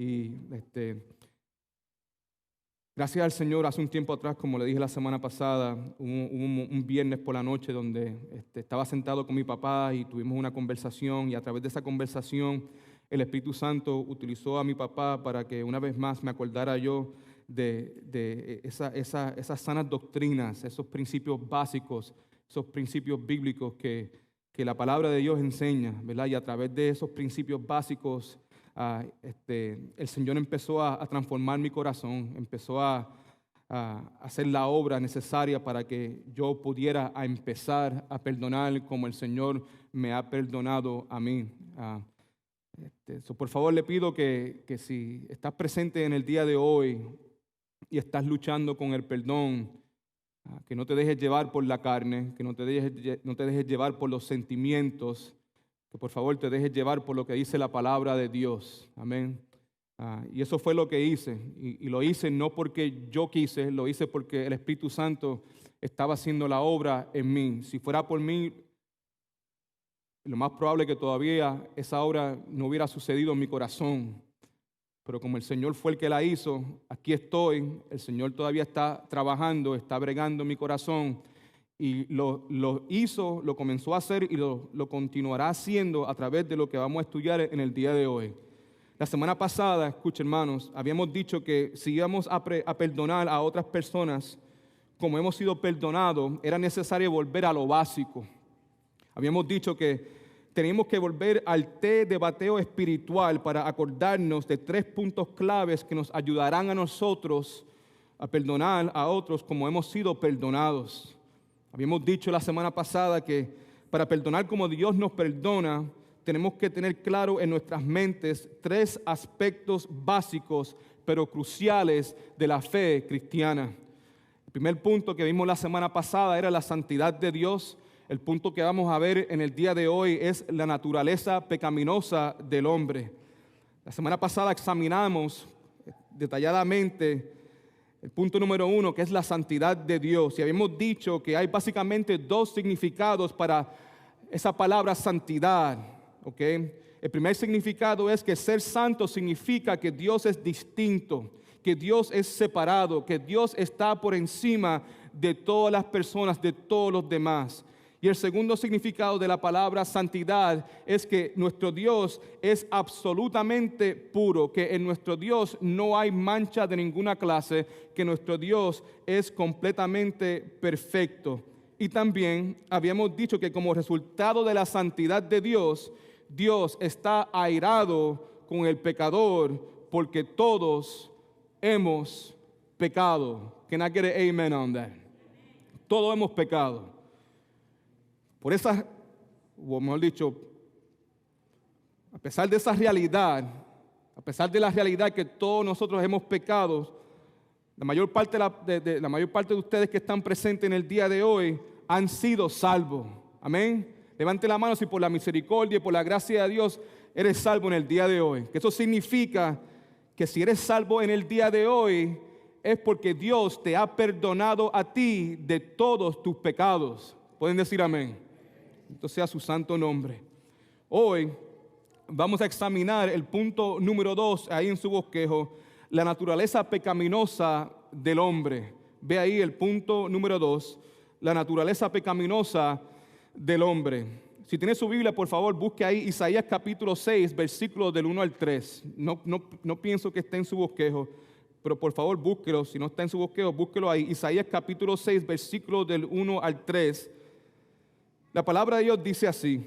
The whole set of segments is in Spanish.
Y gracias al Señor, hace un tiempo atrás, como le dije la semana pasada, hubo un viernes por la noche donde estaba sentado con mi papá y tuvimos una conversación, y a través de esa conversación el Espíritu Santo utilizó a mi papá para que una vez más me acordara yo de esas sanas doctrinas, esos principios básicos, esos principios bíblicos que la palabra de Dios enseña, ¿verdad? Y a través de esos principios básicos el Señor empezó a transformar mi corazón, empezó a hacer la obra necesaria para que yo pudiera empezar a perdonar como el Señor me ha perdonado a mí. Por favor, le pido que si estás presente en el día de hoy y estás luchando con el perdón, que no te dejes llevar por la carne, que no te dejes llevar por los sentimientos, que por favor te dejes llevar por lo que dice la palabra de Dios. Amén. Y eso fue lo que hice. Y lo hice no porque yo quise, lo hice porque el Espíritu Santo estaba haciendo la obra en mí. Si fuera por mí, lo más probable es que todavía esa obra no hubiera sucedido en mi corazón. Pero como el Señor fue el que la hizo, aquí estoy. El Señor todavía está trabajando, está bregando en mi corazón. Y lo hizo, lo comenzó a hacer y lo continuará haciendo a través de lo que vamos a estudiar en el día de hoy. La semana pasada, escuchen hermanos, habíamos dicho que si íbamos a perdonar a otras personas como hemos sido perdonados, era necesario volver a lo básico. Habíamos dicho que teníamos que volver al té de bateo espiritual para acordarnos de 3 puntos claves que nos ayudarán a nosotros a perdonar a otros como hemos sido perdonados. Habíamos dicho la semana pasada que para perdonar como Dios nos perdona, tenemos que tener claro en nuestras mentes 3 aspectos básicos, pero cruciales de la fe cristiana. El primer punto que vimos la semana pasada era la santidad de Dios. El punto que vamos a ver en el día de hoy es la naturaleza pecaminosa del hombre. La semana pasada examinamos detalladamente el punto número 1, que es la santidad de Dios. Y habíamos dicho que hay básicamente 2 significados para esa palabra santidad. ¿Okay? El primer significado es que ser santo significa que Dios es distinto, que Dios es separado, que Dios está por encima de todas las personas, de todos los demás. Y el segundo significado de la palabra santidad es que nuestro Dios es absolutamente puro, que en nuestro Dios no hay mancha de ninguna clase, que nuestro Dios es completamente perfecto. Y también habíamos dicho que como resultado de la santidad de Dios, Dios está airado con el pecador porque todos hemos pecado. Can I get an amen on that? Todos hemos pecado. Por esa, o mejor dicho, a pesar de esa realidad, a pesar de la realidad que todos nosotros hemos pecado, la mayor parte de ustedes que están presentes en el día de hoy han sido salvos. Amén. Levante la mano si por la misericordia y por la gracia de Dios eres salvo en el día de hoy. Que eso significa que si eres salvo en el día de hoy es porque Dios te ha perdonado a ti de todos tus pecados. ¿Pueden decir amén? Entonces sea su santo nombre. Hoy vamos a examinar el punto número 2 ahí en su bosquejo, la naturaleza pecaminosa del hombre. Ve ahí el punto número 2, la naturaleza pecaminosa del hombre. Si tiene su Biblia, por favor, busque ahí Isaías capítulo 6, versículos del 1 al 3. No pienso que esté en su bosquejo, pero por favor búsquelo. Si no está en su bosquejo, búsquelo ahí. Isaías capítulo 6, versículos del 1 al 3. La palabra de Dios dice así: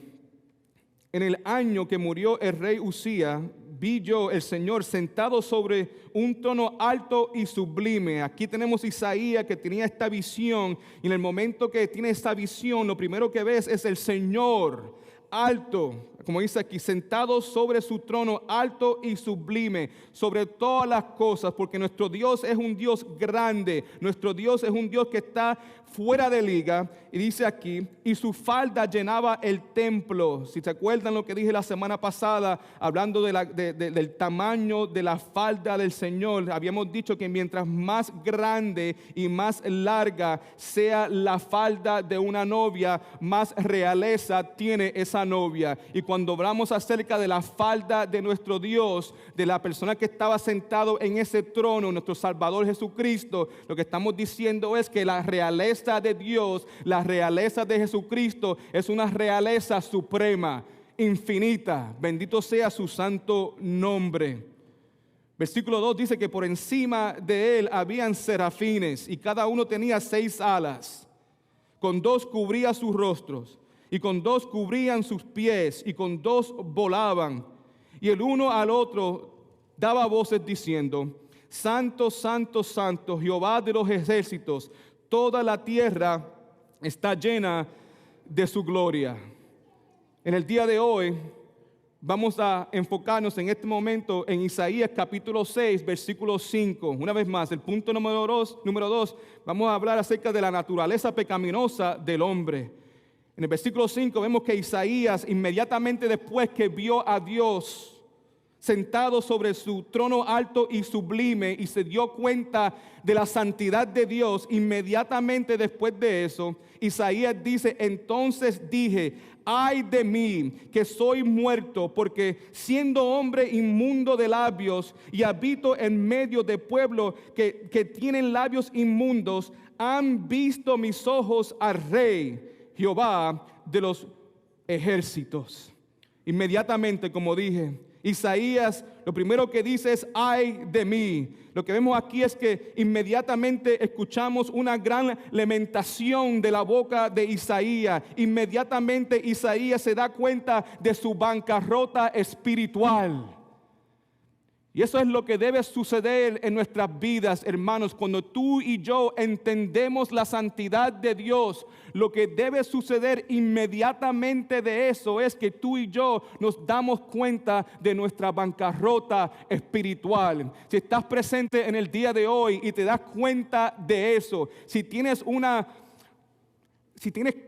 en el año que murió el rey Usías, vi yo el Señor sentado sobre un trono alto y sublime. Aquí tenemos Isaías que tenía esta visión, y en el momento que tiene esta visión, lo primero que ves es el Señor alto, como dice aquí, sentado sobre su trono alto y sublime, sobre todas las cosas, porque nuestro Dios es un Dios grande, nuestro Dios es un Dios que está fuera de liga, y dice aquí, y su falda llenaba el templo. Si se acuerdan lo que dije la semana pasada, hablando del tamaño de la falda del Señor, habíamos dicho que mientras más grande y más larga sea la falda de una novia, más realeza tiene esa novia. Y cuando hablamos acerca de la falda de nuestro Dios, de la persona que estaba sentado en ese trono, nuestro Salvador Jesucristo, lo que estamos diciendo es que la realeza de Dios, la realeza de Jesucristo es una realeza suprema, infinita. Bendito sea su santo nombre. Versículo 2 dice que por encima de él habían serafines y cada uno tenía 6 alas. Con 2 cubría sus rostros y con 2 cubrían sus pies y con 2 volaban. Y el uno al otro daba voces diciendo: Santo, santo, santo, Jehová de los ejércitos, toda la tierra está llena de su gloria. En el día de hoy vamos a enfocarnos en este momento en Isaías capítulo 6, versículo 5. Una vez más, el punto número 2, vamos a hablar acerca de la naturaleza pecaminosa del hombre. En el versículo 5 vemos que Isaías, inmediatamente después que vio a Dios sentado sobre su trono alto y sublime y se dio cuenta de la santidad de Dios, inmediatamente después de eso, Isaías dice: entonces dije, ay de mí, que soy muerto, porque siendo hombre inmundo de labios y habito en medio de pueblo que tienen labios inmundos, han visto mis ojos al Rey, Jehová de los ejércitos. Inmediatamente, como dije, Isaías lo primero que dice es: ay de mí. Lo que vemos aquí es que inmediatamente escuchamos una gran lamentación de la boca de Isaías. Inmediatamente Isaías se da cuenta de su bancarrota espiritual. Y eso es lo que debe suceder en nuestras vidas, hermanos. Cuando tú y yo entendemos la santidad de Dios, lo que debe suceder inmediatamente de eso es que tú y yo nos damos cuenta de nuestra bancarrota espiritual. Si estás presente en el día de hoy y te das cuenta de eso, si tienes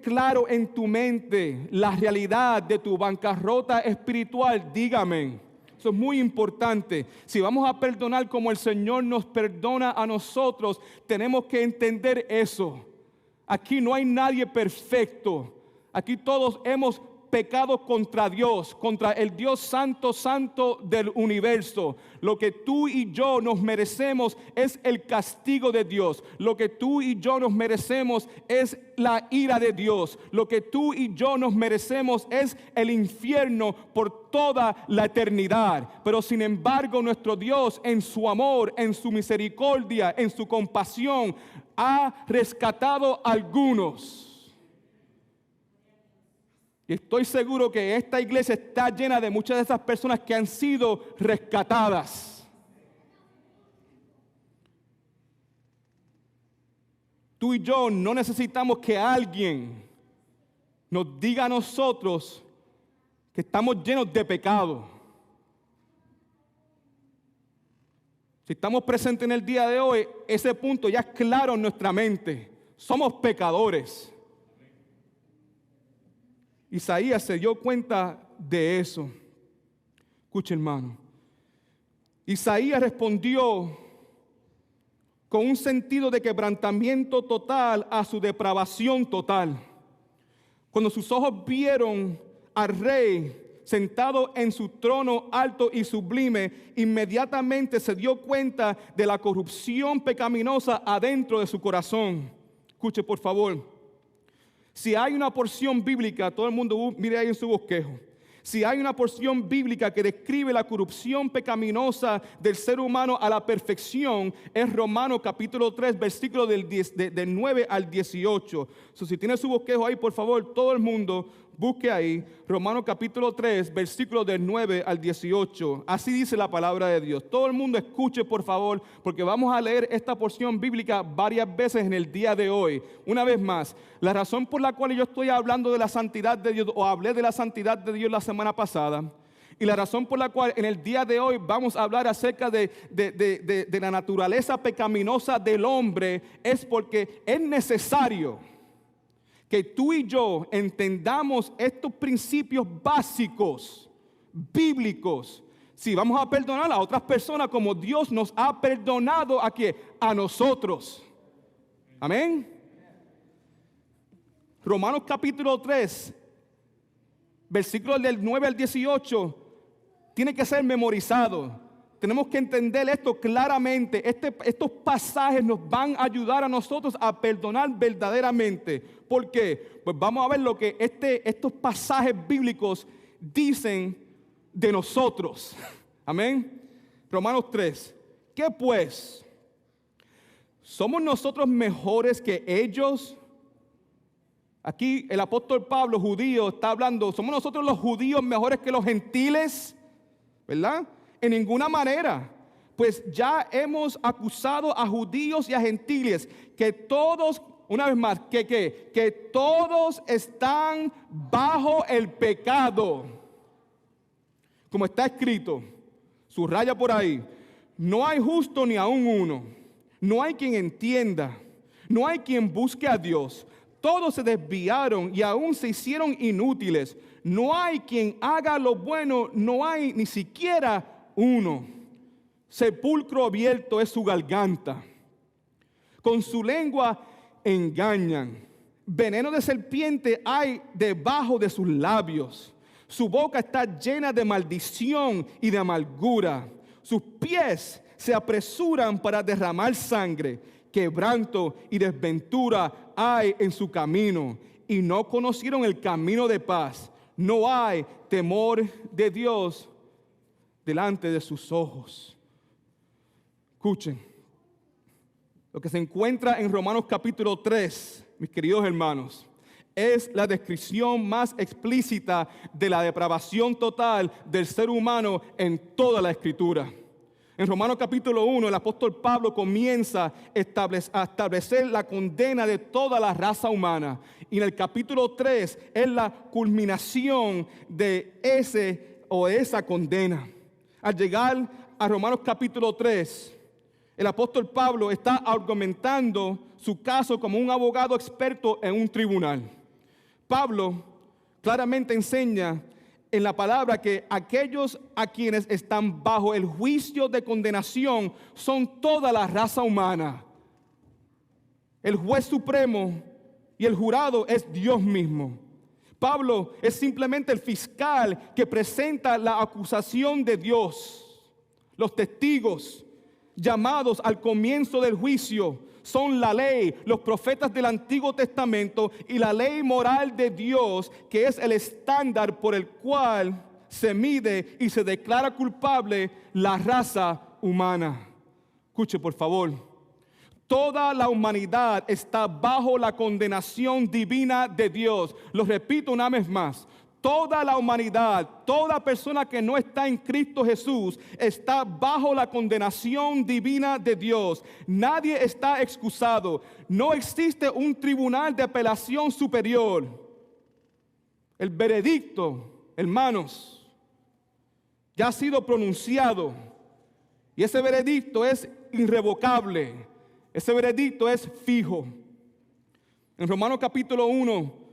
claro en tu mente la realidad de tu bancarrota espiritual, dígame. Eso es muy importante. Si vamos a perdonar como el Señor nos perdona a nosotros, tenemos que entender eso. Aquí no hay nadie perfecto. Aquí todos hemos pecado contra Dios, contra el Dios santo, santo del universo. Lo que tú y yo nos merecemos es el castigo de Dios. Lo que tú y yo nos merecemos es la ira de Dios. Lo que tú y yo nos merecemos es el infierno por toda la eternidad. Pero sin embargo, nuestro Dios, en su amor, en su misericordia, en su compasión, ha rescatado a algunos. Y estoy seguro que esta iglesia está llena de muchas de esas personas que han sido rescatadas. Tú y yo no necesitamos que alguien nos diga a nosotros que estamos llenos de pecado. Si estamos presentes en el día de hoy, ese punto ya es claro en nuestra mente. Somos pecadores. Isaías se dio cuenta de eso. Escuche, hermano. Isaías respondió con un sentido de quebrantamiento total a su depravación total. Cuando sus ojos vieron al Rey sentado en su trono alto y sublime, inmediatamente se dio cuenta de la corrupción pecaminosa adentro de su corazón. Escuche, por favor. Si hay una porción bíblica, todo el mundo mire ahí en su bosquejo. Si hay una porción bíblica que describe la corrupción pecaminosa del ser humano a la perfección, es Romanos capítulo 3, versículo del 9 al 18. Si tiene su bosquejo ahí, por favor, todo el mundo busque ahí, Romanos capítulo 3, versículo del 9 al 18. Así dice la palabra de Dios. Todo el mundo escuche, por favor, porque vamos a leer esta porción bíblica varias veces en el día de hoy. Una vez más, la razón por la cual yo estoy hablando de la santidad de Dios, o hablé de la santidad de Dios la semana pasada, y la razón por la cual en el día de hoy vamos a hablar acerca de la naturaleza pecaminosa del hombre, es porque es necesario que tú y yo entendamos estos principios básicos, bíblicos, si vamos a perdonar a otras personas como Dios nos ha perdonado a nosotros. Amén. Romanos capítulo 3, versículos del 9 al 18, tiene que ser memorizado. Tenemos que entender esto claramente. Estos pasajes nos van a ayudar a nosotros a perdonar verdaderamente. ¿Por qué? Pues vamos a ver lo que estos pasajes bíblicos dicen de nosotros. Amén. Romanos 3. ¿Qué pues? ¿Somos nosotros mejores que ellos? Aquí el apóstol Pablo, judío, está hablando. ¿Somos nosotros los judíos mejores que los gentiles? ¿Verdad? En ninguna manera. Pues ya hemos acusado a judíos y a gentiles que todos, una vez más, que todos están bajo el pecado. Como está escrito, subraya por ahí, no hay justo ni aun uno, no hay quien entienda, no hay quien busque a Dios. Todos se desviaron y aún se hicieron inútiles. No hay quien haga lo bueno, no hay ni siquiera uno. Sepulcro abierto es su garganta. Con su lengua engañan. Veneno de serpiente hay debajo de sus labios. Su boca está llena de maldición y de amargura. Sus pies se apresuran para derramar sangre. Quebranto y desventura hay en su camino, y no conocieron el camino de paz. No hay temor de Dios delante de sus ojos. Escuchen, lo que se encuentra en Romanos capítulo 3, mis queridos hermanos, es la descripción más explícita de la depravación total del ser humano en toda la Escritura. En Romanos capítulo 1, el apóstol Pablo comienza a establecer la condena de toda la raza humana. Y en el capítulo 3 es la culminación de esa condena. Al llegar a Romanos capítulo 3, el apóstol Pablo está argumentando su caso como un abogado experto en un tribunal. Pablo claramente enseña en la palabra que aquellos a quienes están bajo el juicio de condenación son toda la raza humana. El juez supremo y el jurado es Dios mismo. Pablo es simplemente el fiscal que presenta la acusación de Dios. Los testigos llamados al comienzo del juicio son la ley, los profetas del Antiguo Testamento y la ley moral de Dios, que es el estándar por el cual se mide y se declara culpable la raza humana. Escuche, por favor. Toda la humanidad está bajo la condenación divina de Dios. Lo repito una vez más. Toda la humanidad, toda persona que no está en Cristo Jesús está bajo la condenación divina de Dios. Nadie está excusado. No existe un tribunal de apelación superior. El veredicto, hermanos, ya ha sido pronunciado. Y ese veredicto es irrevocable. Ese veredicto es fijo. En Romanos capítulo 1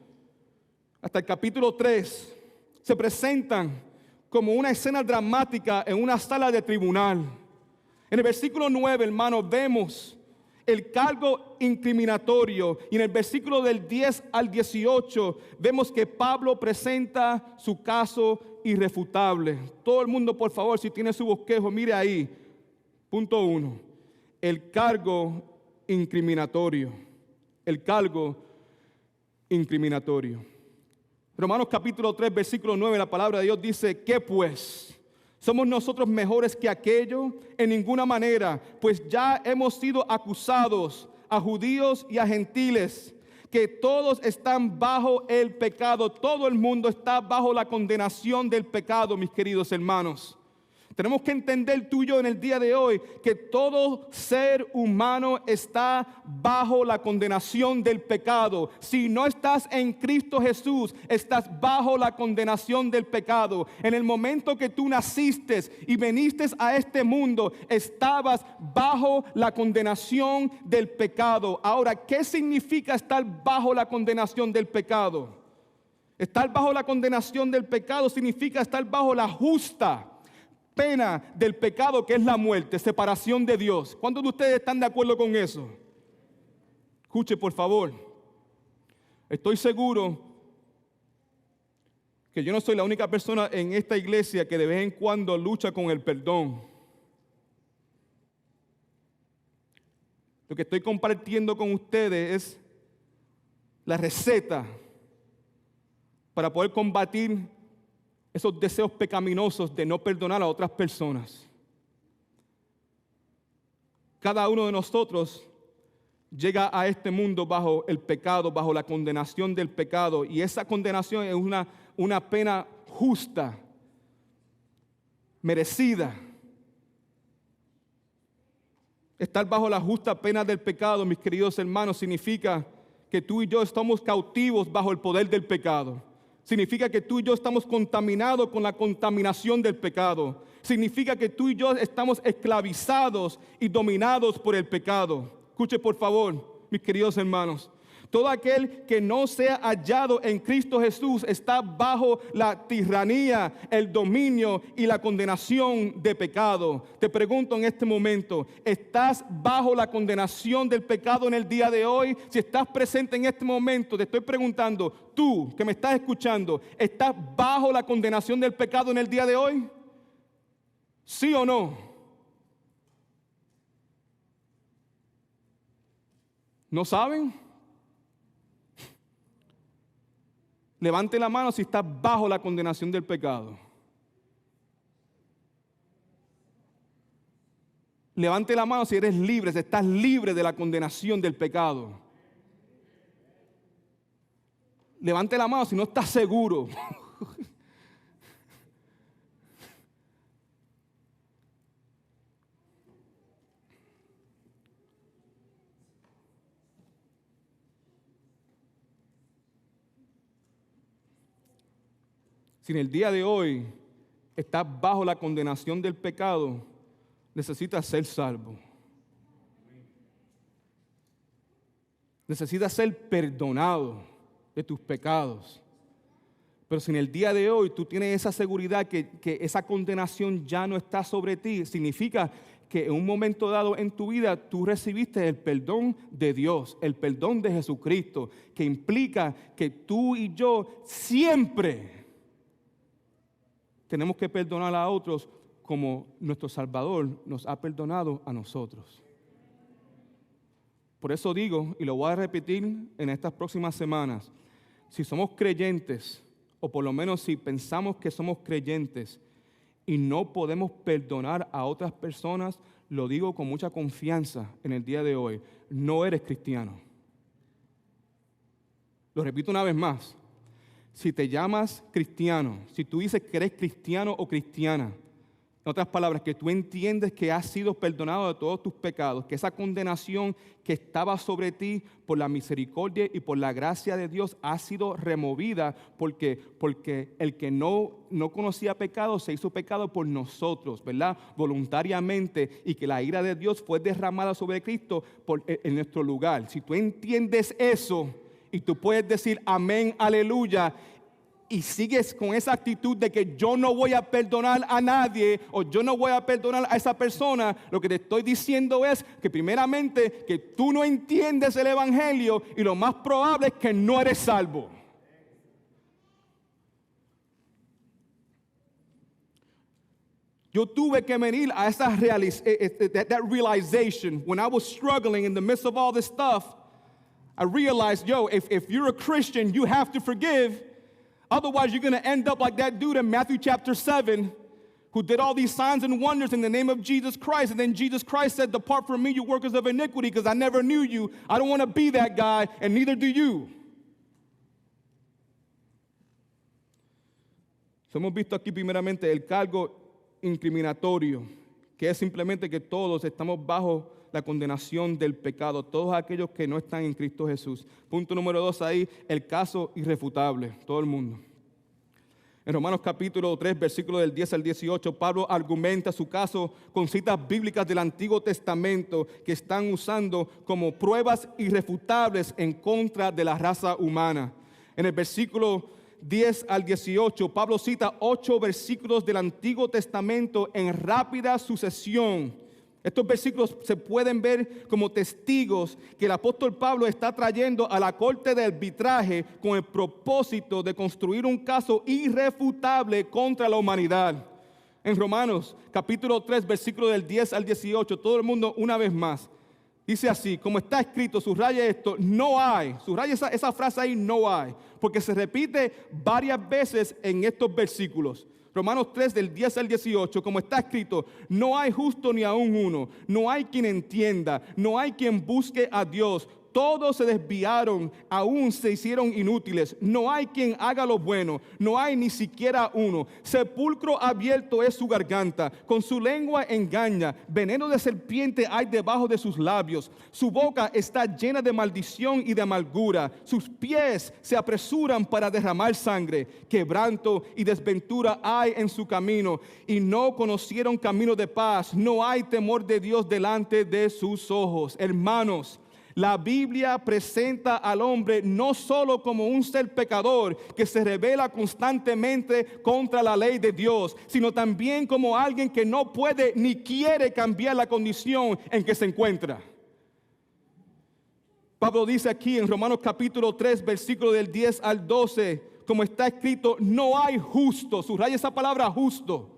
hasta el capítulo 3 se presentan como una escena dramática en una sala de tribunal. En el versículo 9, hermanos, vemos el cargo incriminatorio. Y en el versículo del 10 al 18 vemos que Pablo presenta su caso irrefutable. Todo el mundo, por favor, si tiene su bosquejo, mire ahí. Punto 1. El cargo incriminatorio. El cargo incriminatorio. Romanos capítulo 3, versículo 9, la palabra de Dios dice, ¿qué pues? ¿Somos nosotros mejores que aquello? En ninguna manera, pues ya hemos sido acusados a judíos y a gentiles, que todos están bajo el pecado. Todo el mundo está bajo la condenación del pecado, mis queridos hermanos. Tenemos que entender tú y yo en el día de hoy que todo ser humano está bajo la condenación del pecado. Si no estás en Cristo Jesús, estás bajo la condenación del pecado. En el momento que tú naciste y viniste a este mundo, estabas bajo la condenación del pecado. Ahora, ¿qué significa estar bajo la condenación del pecado? Estar bajo la condenación del pecado significa estar bajo la justa pena del pecado, que es la muerte, separación de Dios. ¿Cuántos de ustedes están de acuerdo con eso? Escuche, por favor. Estoy seguro que yo no soy la única persona en esta iglesia que de vez en cuando lucha con el perdón. Lo que estoy compartiendo con ustedes es la receta para poder combatir esos deseos pecaminosos de no perdonar a otras personas. Cada uno de nosotros llega a este mundo bajo el pecado, bajo la condenación del pecado, y esa condenación es una pena justa, merecida. Estar bajo la justa pena del pecado, mis queridos hermanos, significa que tú y yo estamos cautivos bajo el poder del pecado. Significa que tú y yo estamos contaminados con la contaminación del pecado. Significa que tú y yo estamos esclavizados y dominados por el pecado. Escuche por favor, mis queridos hermanos. Todo aquel que no sea hallado en Cristo Jesús está bajo la tiranía, el dominio y la condenación de pecado. Te pregunto en este momento, ¿estás bajo la condenación del pecado en el día de hoy? Si estás presente en este momento, te estoy preguntando, tú que me estás escuchando, ¿estás bajo la condenación del pecado en el día de hoy? ¿Sí o no? ¿No saben? Levante la mano si está bajo la condenación del pecado. Levante la mano si eres libre, si estás libre de la condenación del pecado. Levante la mano si no estás seguro. Si en el día de hoy estás bajo la condenación del pecado, necesitas ser salvo. Necesitas ser perdonado de tus pecados. Pero si en el día de hoy tú tienes esa seguridad que esa condenación ya no está sobre ti, significa que en un momento dado en tu vida tú recibiste el perdón de Dios, el perdón de Jesucristo, que implica que tú y yo siempre tenemos que perdonar a otros como nuestro Salvador nos ha perdonado a nosotros. Por eso digo, y lo voy a repetir en estas próximas semanas, si somos creyentes, o por lo menos si pensamos que somos creyentes y no podemos perdonar a otras personas, lo digo con mucha confianza en el día de hoy, no eres cristiano. Lo repito una vez más. Si te llamas cristiano, si tú dices que eres cristiano o cristiana, en otras palabras, que tú entiendes que has sido perdonado de todos tus pecados, que esa condenación que estaba sobre ti por la misericordia y por la gracia de Dios ha sido removida porque el que no conocía pecado se hizo pecado por nosotros, ¿verdad? Voluntariamente, y que la ira de Dios fue derramada sobre Cristo en nuestro lugar. Si tú entiendes eso, y tú puedes decir amén, aleluya, y sigues con esa actitud de que yo no voy a perdonar a nadie o yo no voy a perdonar a esa persona, lo que te estoy diciendo es que primeramente que tú no entiendes el evangelio y lo más probable es que no eres salvo. Yo tuve que venir a esa realization when I was struggling in the midst of all this stuff. I realized, if you're a Christian, you have to forgive. Otherwise, you're going to end up like that dude in Matthew chapter 7 who did all these signs and wonders in the name of Jesus Christ. And then Jesus Christ said, depart from me, you workers of iniquity, because I never knew you. I don't want to be that guy, and neither do you. So hemos visto aquí primeramente el cargo incriminatorio, que es simplemente que todos estamos bajo la condenación del pecado, todos aquellos que no están en Cristo Jesús. Punto número 2 ahí, el caso irrefutable, todo el mundo. En Romanos capítulo 3, versículos del 10 al 18, Pablo argumenta su caso con citas bíblicas del Antiguo Testamento que están usando como pruebas irrefutables en contra de la raza humana. En el versículo 10 al 18, Pablo cita 8 versículos del Antiguo Testamento en rápida sucesión. Estos versículos se pueden ver como testigos que el apóstol Pablo está trayendo a la corte de arbitraje con el propósito de construir un caso irrefutable contra la humanidad. En Romanos capítulo 3, versículos del 10 al 18, todo el mundo una vez más. Dice así, como está escrito, subraya esto, no hay, subraya esa frase ahí, no hay, porque se repite varias veces en estos versículos. Romanos 3 del 10 al 18, como está escrito, no hay justo ni aún uno, no hay quien entienda, no hay quien busque a Dios. Todos se desviaron, aún se hicieron inútiles. No hay quien haga lo bueno, no hay ni siquiera uno. Sepulcro abierto es su garganta, con su lengua engaña. Veneno de serpiente hay debajo de sus labios. Su boca está llena de maldición y de amargura. Sus pies se apresuran para derramar sangre. Quebranto y desventura hay en su camino, y no conocieron camino de paz. No hay temor de Dios delante de sus ojos. Hermanos, la Biblia presenta al hombre no solo como un ser pecador que se rebela constantemente contra la ley de Dios, sino también como alguien que no puede ni quiere cambiar la condición en que se encuentra. Pablo dice aquí en Romanos capítulo 3, versículo del 10 al 12, como está escrito, no hay justo, subraya esa palabra justo.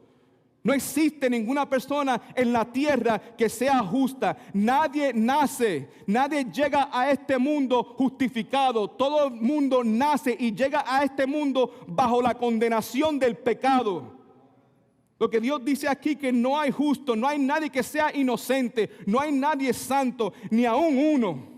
No existe ninguna persona en la tierra que sea justa. Nadie nace, nadie llega a este mundo justificado. Todo el mundo nace y llega a este mundo bajo la condenación del pecado. Lo que Dios dice aquí que no hay justo, no hay nadie que sea inocente, no hay nadie santo, ni aún uno.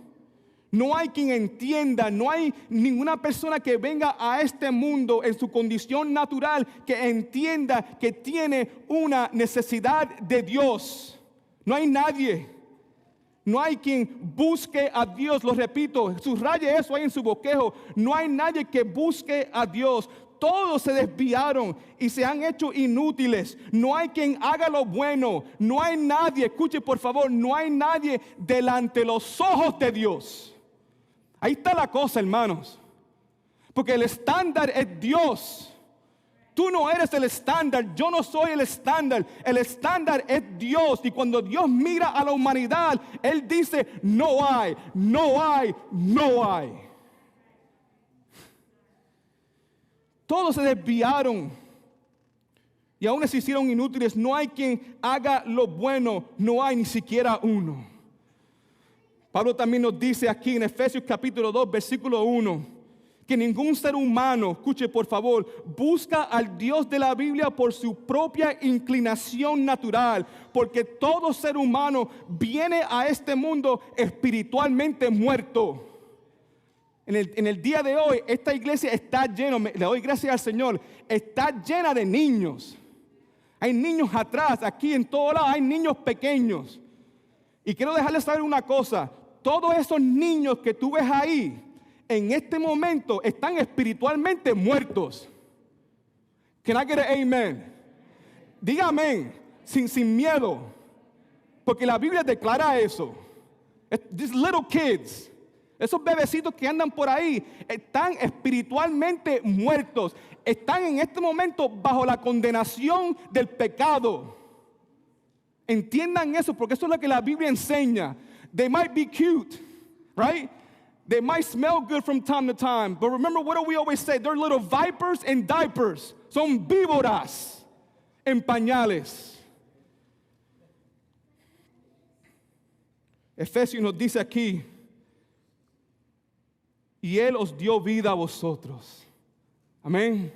No hay quien entienda, no hay ninguna persona que venga a este mundo en su condición natural que entienda que tiene una necesidad de Dios. No hay nadie. No hay quien busque a Dios, lo repito, subraye eso ahí en su bosquejo. No hay nadie que busque a Dios. Todos se desviaron y se han hecho inútiles. No hay quien haga lo bueno. No hay nadie, escuche por favor, no hay nadie delante de los ojos de Dios. Ahí está la cosa, hermanos. Porque el estándar es Dios. Tú no eres el estándar, yo no soy el estándar. El estándar es Dios. Y cuando Dios mira a la humanidad, Él dice, no hay, no hay, no hay. Todos se desviaron y aún se hicieron inútiles. No hay quien haga lo bueno, no hay ni siquiera uno. Pablo también nos dice aquí en Efesios capítulo 2, versículo 1, que ningún ser humano, escuche por favor, busca al Dios de la Biblia por su propia inclinación natural, porque todo ser humano viene a este mundo espiritualmente muerto. En el día de hoy, esta iglesia está llena, le doy gracias al Señor, está llena de niños. Hay niños atrás, aquí en todo lado, hay niños pequeños. Y quiero dejarles saber una cosa, todos esos niños que tú ves ahí, en este momento están espiritualmente muertos. Can I get an amen? Diga amén, sin miedo, porque la Biblia declara eso. These little kids, esos bebecitos que andan por ahí, están espiritualmente muertos. Están en este momento bajo la condenación del pecado. Entiendan eso, porque eso es lo que la Biblia enseña. They might be cute, right? They might smell good from time to time. But remember, what do we always say? They're little vipers in diapers. Son víboras en pañales. Efesios nos dice aquí, y Él os dio vida a vosotros. Amén.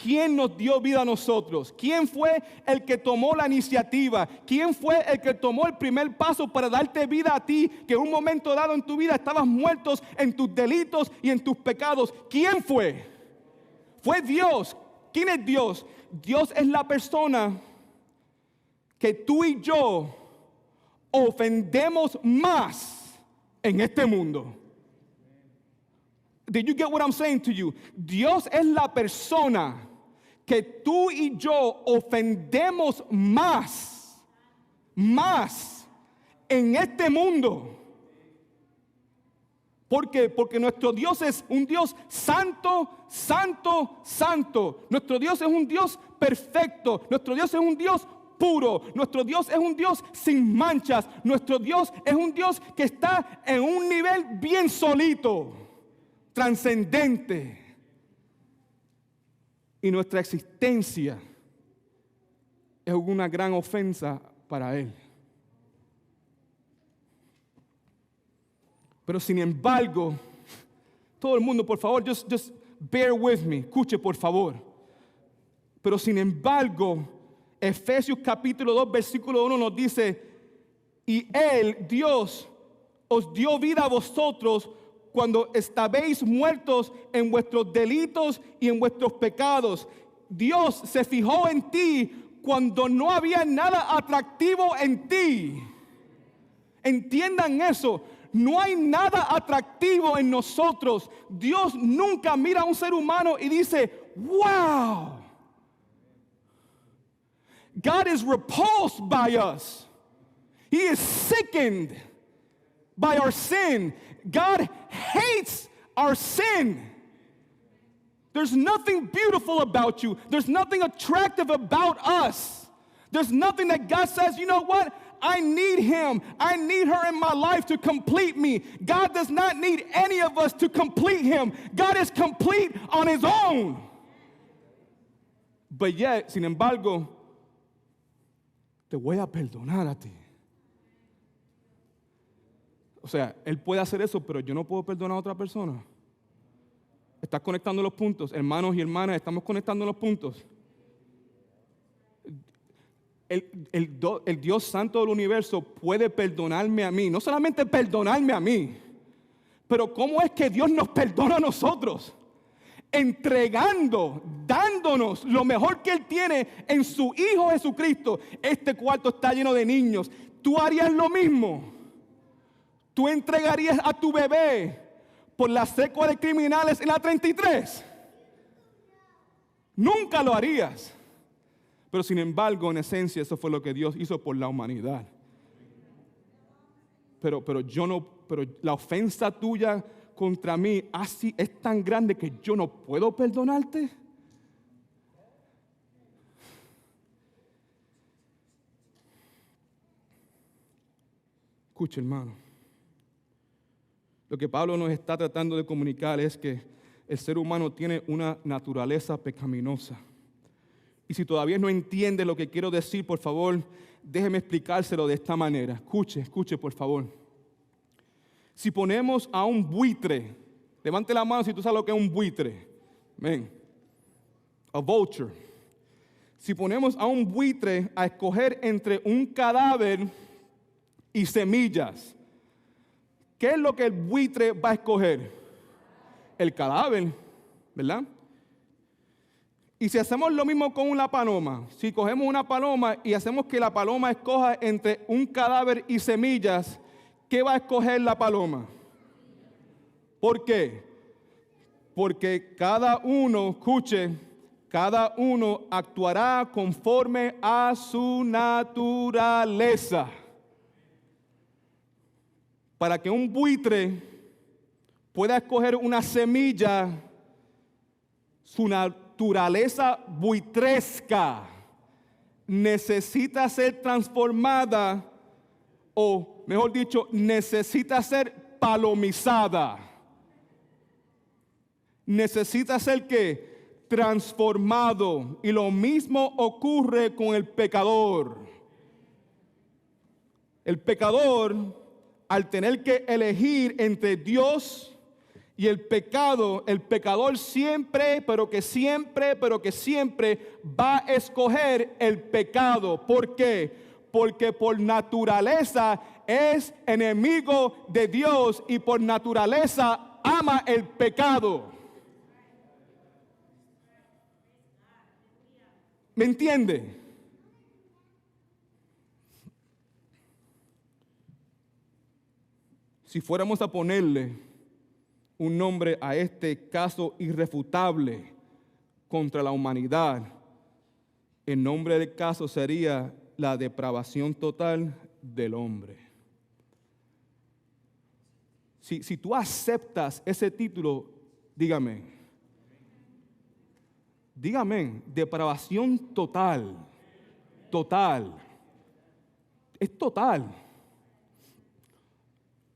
¿Quién nos dio vida a nosotros? ¿Quién fue el que tomó la iniciativa? ¿Quién fue el que tomó el primer paso para darte vida a ti? Que en un momento dado en tu vida estabas muertos en tus delitos y en tus pecados. ¿Quién fue? Fue Dios. ¿Quién es Dios? Dios es la persona que tú y yo ofendemos más en este mundo. Did you get what I'm saying to you? Dios es la persona que tú y yo ofendemos más en este mundo. ¿Por qué? Porque nuestro Dios es un Dios santo, santo, santo. Nuestro Dios es un Dios perfecto. Nuestro Dios es un Dios puro. Nuestro Dios es un Dios sin manchas. Nuestro Dios es un Dios que está en un nivel bien solito, trascendente. Y nuestra existencia es una gran ofensa para Él. Pero sin embargo, todo el mundo, por favor, just bear with me, escuche por favor. Pero sin embargo, Efesios capítulo 2, versículo 1 nos dice, y Él, Dios, os dio vida a vosotros cuando estabais muertos en vuestros delitos y en vuestros pecados. Dios se fijó en ti cuando no había nada atractivo en ti. Entiendan eso. No hay nada atractivo en nosotros. Dios nunca mira a un ser humano y dice, wow. God is repulsed by us. He is sickened by our sin. God hates our sin. There's nothing beautiful about you. There's nothing attractive about us. There's nothing that God says, you know what? I need him. I need her in my life to complete me. God does not need any of us to complete him. God is complete on his own. But yet, sin embargo, te voy a perdonar a ti. O sea, él puede hacer eso, pero yo no puedo perdonar a otra persona. Estás conectando los puntos, hermanos y hermanas, estamos conectando los puntos. El Dios Santo del universo puede perdonarme a mí, no solamente perdonarme a mí, pero ¿cómo es que Dios nos perdona a nosotros? Entregando, dándonos lo mejor que Él tiene en su Hijo Jesucristo. Este cuarto está lleno de niños. ¿Tú harías lo mismo? ¿Tú entregarías a tu bebé por la secua de criminales en la 33? Nunca lo harías. Pero sin embargo, en esencia, eso fue lo que Dios hizo por la humanidad. Pero la ofensa tuya contra mí así es tan grande que yo no puedo perdonarte. Escucha, hermano. Lo que Pablo nos está tratando de comunicar es que el ser humano tiene una naturaleza pecaminosa. Y si todavía no entiende lo que quiero decir, por favor, déjeme explicárselo de esta manera. Escuche, por favor. Si ponemos a un buitre, levante la mano si tú sabes lo que es un buitre. Ven. A vulture. Si ponemos a un buitre a escoger entre un cadáver y semillas, ¿qué es lo que el buitre va a escoger? El cadáver, ¿verdad? Y si hacemos lo mismo con una paloma, si cogemos una paloma y hacemos que la paloma escoja entre un cadáver y semillas, ¿qué va a escoger la paloma? ¿Por qué? Porque cada uno, escuche, cada uno actuará conforme a su naturaleza. Para que un buitre pueda escoger una semilla, su naturaleza buitresca necesita ser transformada, o mejor dicho, necesita ser palomizada. Necesita ser ¿qué? Transformado. Y lo mismo ocurre con el pecador. El pecador, al tener que elegir entre Dios y el pecador siempre, pero que siempre va a escoger el pecado. ¿Por qué? Porque por naturaleza es enemigo de Dios y por naturaleza ama el pecado. ¿Me entiende? si fuéramos a ponerle un nombre a este caso irrefutable contra la humanidad, el nombre del caso sería la depravación total del hombre. Si tú aceptas ese título, dígame, depravación total, es total.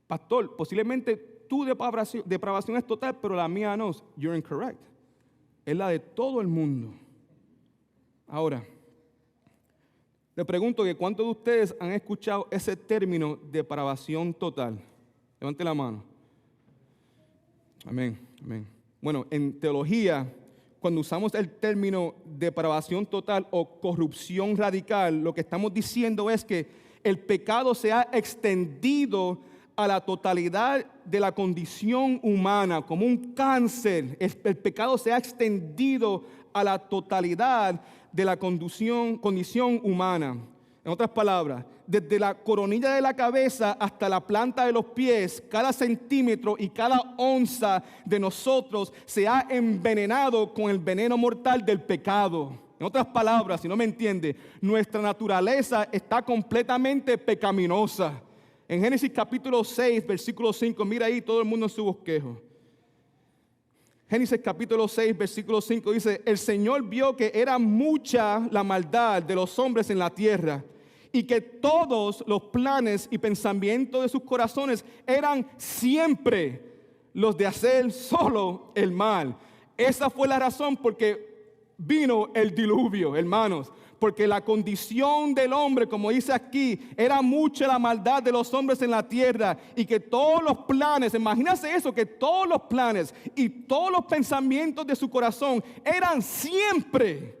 Pastor, posiblemente tu depravación es total, pero la mía no. You're incorrect. Es la de todo el mundo. Ahora, le pregunto que ¿cuántos de ustedes han escuchado ese término depravación total? Levante la mano. Amén, amén. Bueno, en teología, cuando usamos el término depravación total o corrupción radical, lo que estamos diciendo es que el pecado se ha extendido a la totalidad de la condición humana, como un cáncer. El pecado se ha extendido a la totalidad de la condición humana. En otras palabras, desde la coronilla de la cabeza hasta la planta de los pies, cada centímetro y cada onza de nosotros se ha envenenado con el veneno mortal del pecado. En otras palabras, si no me entiende, nuestra naturaleza está completamente pecaminosa. En Génesis capítulo 6, versículo 5, mira ahí todo el mundo en su bosquejo. Génesis capítulo 6, versículo 5 dice, el Señor vio que era mucha la maldad de los hombres en la tierra y que todos los planes y pensamientos de sus corazones eran siempre los de hacer solo el mal. Esa fue la razón por que vino el diluvio, hermanos. Porque la condición del hombre, como dice aquí, era mucha la maldad de los hombres en la tierra y que todos los planes, imagínense eso, que todos los planes y todos los pensamientos de su corazón eran siempre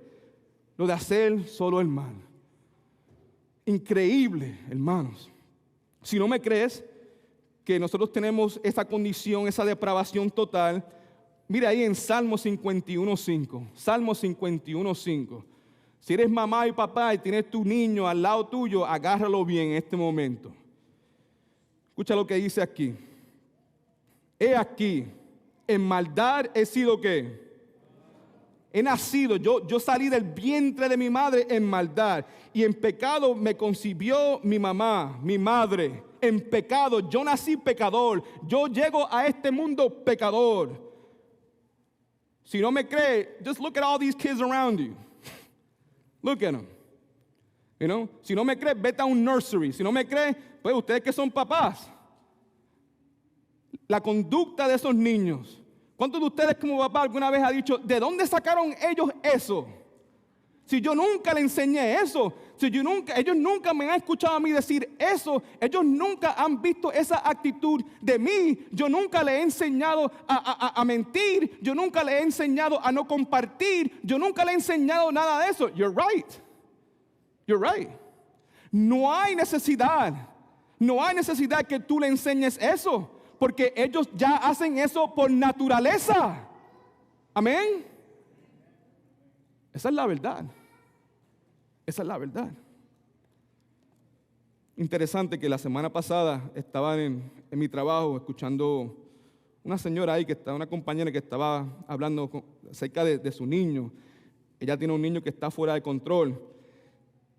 lo de hacer solo el mal. Increíble, hermanos. Si no me crees que nosotros tenemos esa condición, esa depravación total, mira ahí en Salmo 51:5. Salmo 51:5. Si eres mamá y papá y tienes tu niño al lado tuyo, agárralo bien en este momento. Escucha lo que dice aquí. He aquí, en maldad he sido ¿qué? He nacido, yo salí del vientre de mi madre en maldad. Y en pecado me concibió mi mamá, mi madre. En pecado, yo nací pecador. Yo llego a este mundo pecador. Si no me cree, just look at all these kids around you. Look at them. You know? Si no me crees, vete a un nursery. Si no me crees, pues ustedes que son papás. La conducta de esos niños. ¿Cuántos de ustedes como papá alguna vez ha dicho, ¿de dónde sacaron ellos eso? Si yo nunca le enseñé eso. Ellos nunca me han escuchado a mí decir eso. Ellos nunca han visto esa actitud de mí. Yo nunca le he enseñado a mentir. Yo nunca le he enseñado a no compartir. Yo nunca le he enseñado nada de eso. You're right. You're right. No hay necesidad que tú le enseñes eso. Porque ellos ya hacen eso por naturaleza. Amén. Esa es la verdad. Esa es la verdad. Interesante que la semana pasada estaba en mi trabajo escuchando una señora ahí, una compañera que estaba hablando acerca de su niño. Ella tiene un niño que está fuera de control.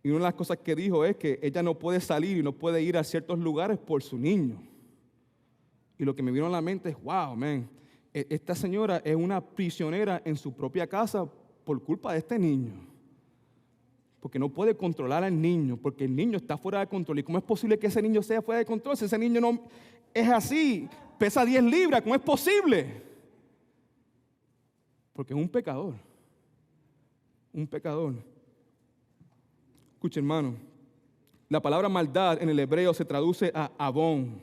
Y una de las cosas que dijo es que ella no puede salir y no puede ir a ciertos lugares por su niño. Y lo que me vino a la mente es, wow, man, esta señora es una prisionera en su propia casa por culpa de este niño. Porque no puede controlar al niño, porque el niño está fuera de control. ¿Y cómo es posible que ese niño sea fuera de control? Si ese niño no es así, pesa 10 libras, ¿cómo es posible? Porque es un pecador. Un pecador. Escucha, hermano, la palabra maldad en el hebreo se traduce a abón,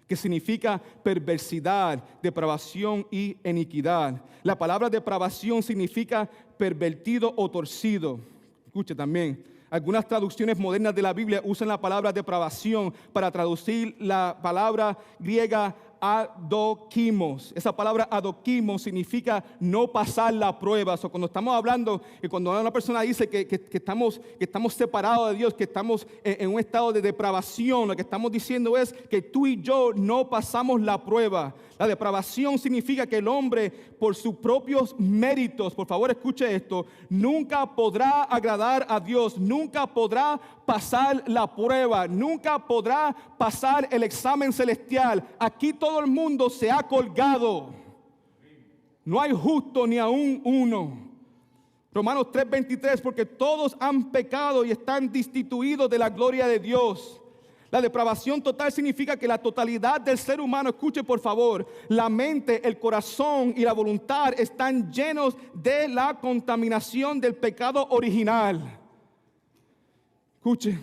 que significa perversidad, depravación y iniquidad. La palabra depravación significa pervertido o torcido. Escuche también, algunas traducciones modernas de la Biblia usan la palabra depravación para traducir la palabra griega adoquimos. Esa palabra adoquimos significa no pasar la prueba. O cuando estamos hablando, y cuando una persona dice que estamos separados de Dios, que estamos en un estado de depravación, lo que estamos diciendo es que tú y yo no pasamos la prueba. La depravación significa que el hombre, por sus propios méritos, por favor escuche esto, nunca podrá agradar a Dios, nunca podrá pasar la prueba, nunca podrá pasar el examen celestial. Aquí todo el mundo se ha colgado. No hay justo ni aún uno. Romanos 3:23, porque todos han pecado y están destituidos de la gloria de Dios. La depravación total significa que la totalidad del ser humano, escuche por favor, la mente, el corazón y la voluntad están llenos de la contaminación del pecado original. Escuche,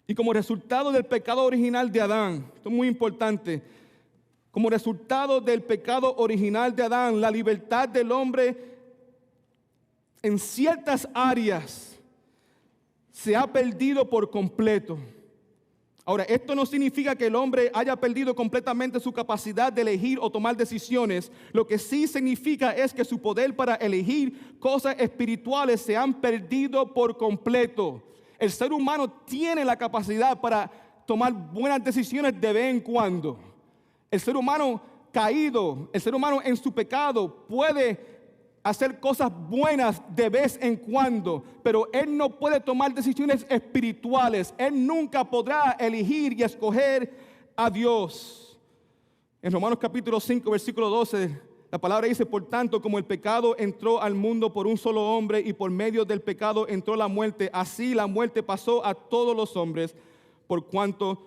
y como resultado del pecado original de Adán, esto es muy importante, como resultado del pecado original de Adán, la libertad del hombre en ciertas áreas se ha perdido por completo. Ahora, esto no significa que el hombre haya perdido completamente su capacidad de elegir o tomar decisiones. Lo que sí significa es que su poder para elegir cosas espirituales se han perdido por completo. El ser humano tiene la capacidad para tomar buenas decisiones de vez en cuando. El ser humano caído, el ser humano en su pecado puede hacer cosas buenas de vez en cuando, pero él no puede tomar decisiones espirituales. Él nunca podrá elegir y escoger a Dios. En Romanos capítulo 5, versículo 12, la palabra dice: por tanto, como el pecado entró al mundo por un solo hombre y por medio del pecado entró la muerte, así la muerte pasó a todos los hombres por cuanto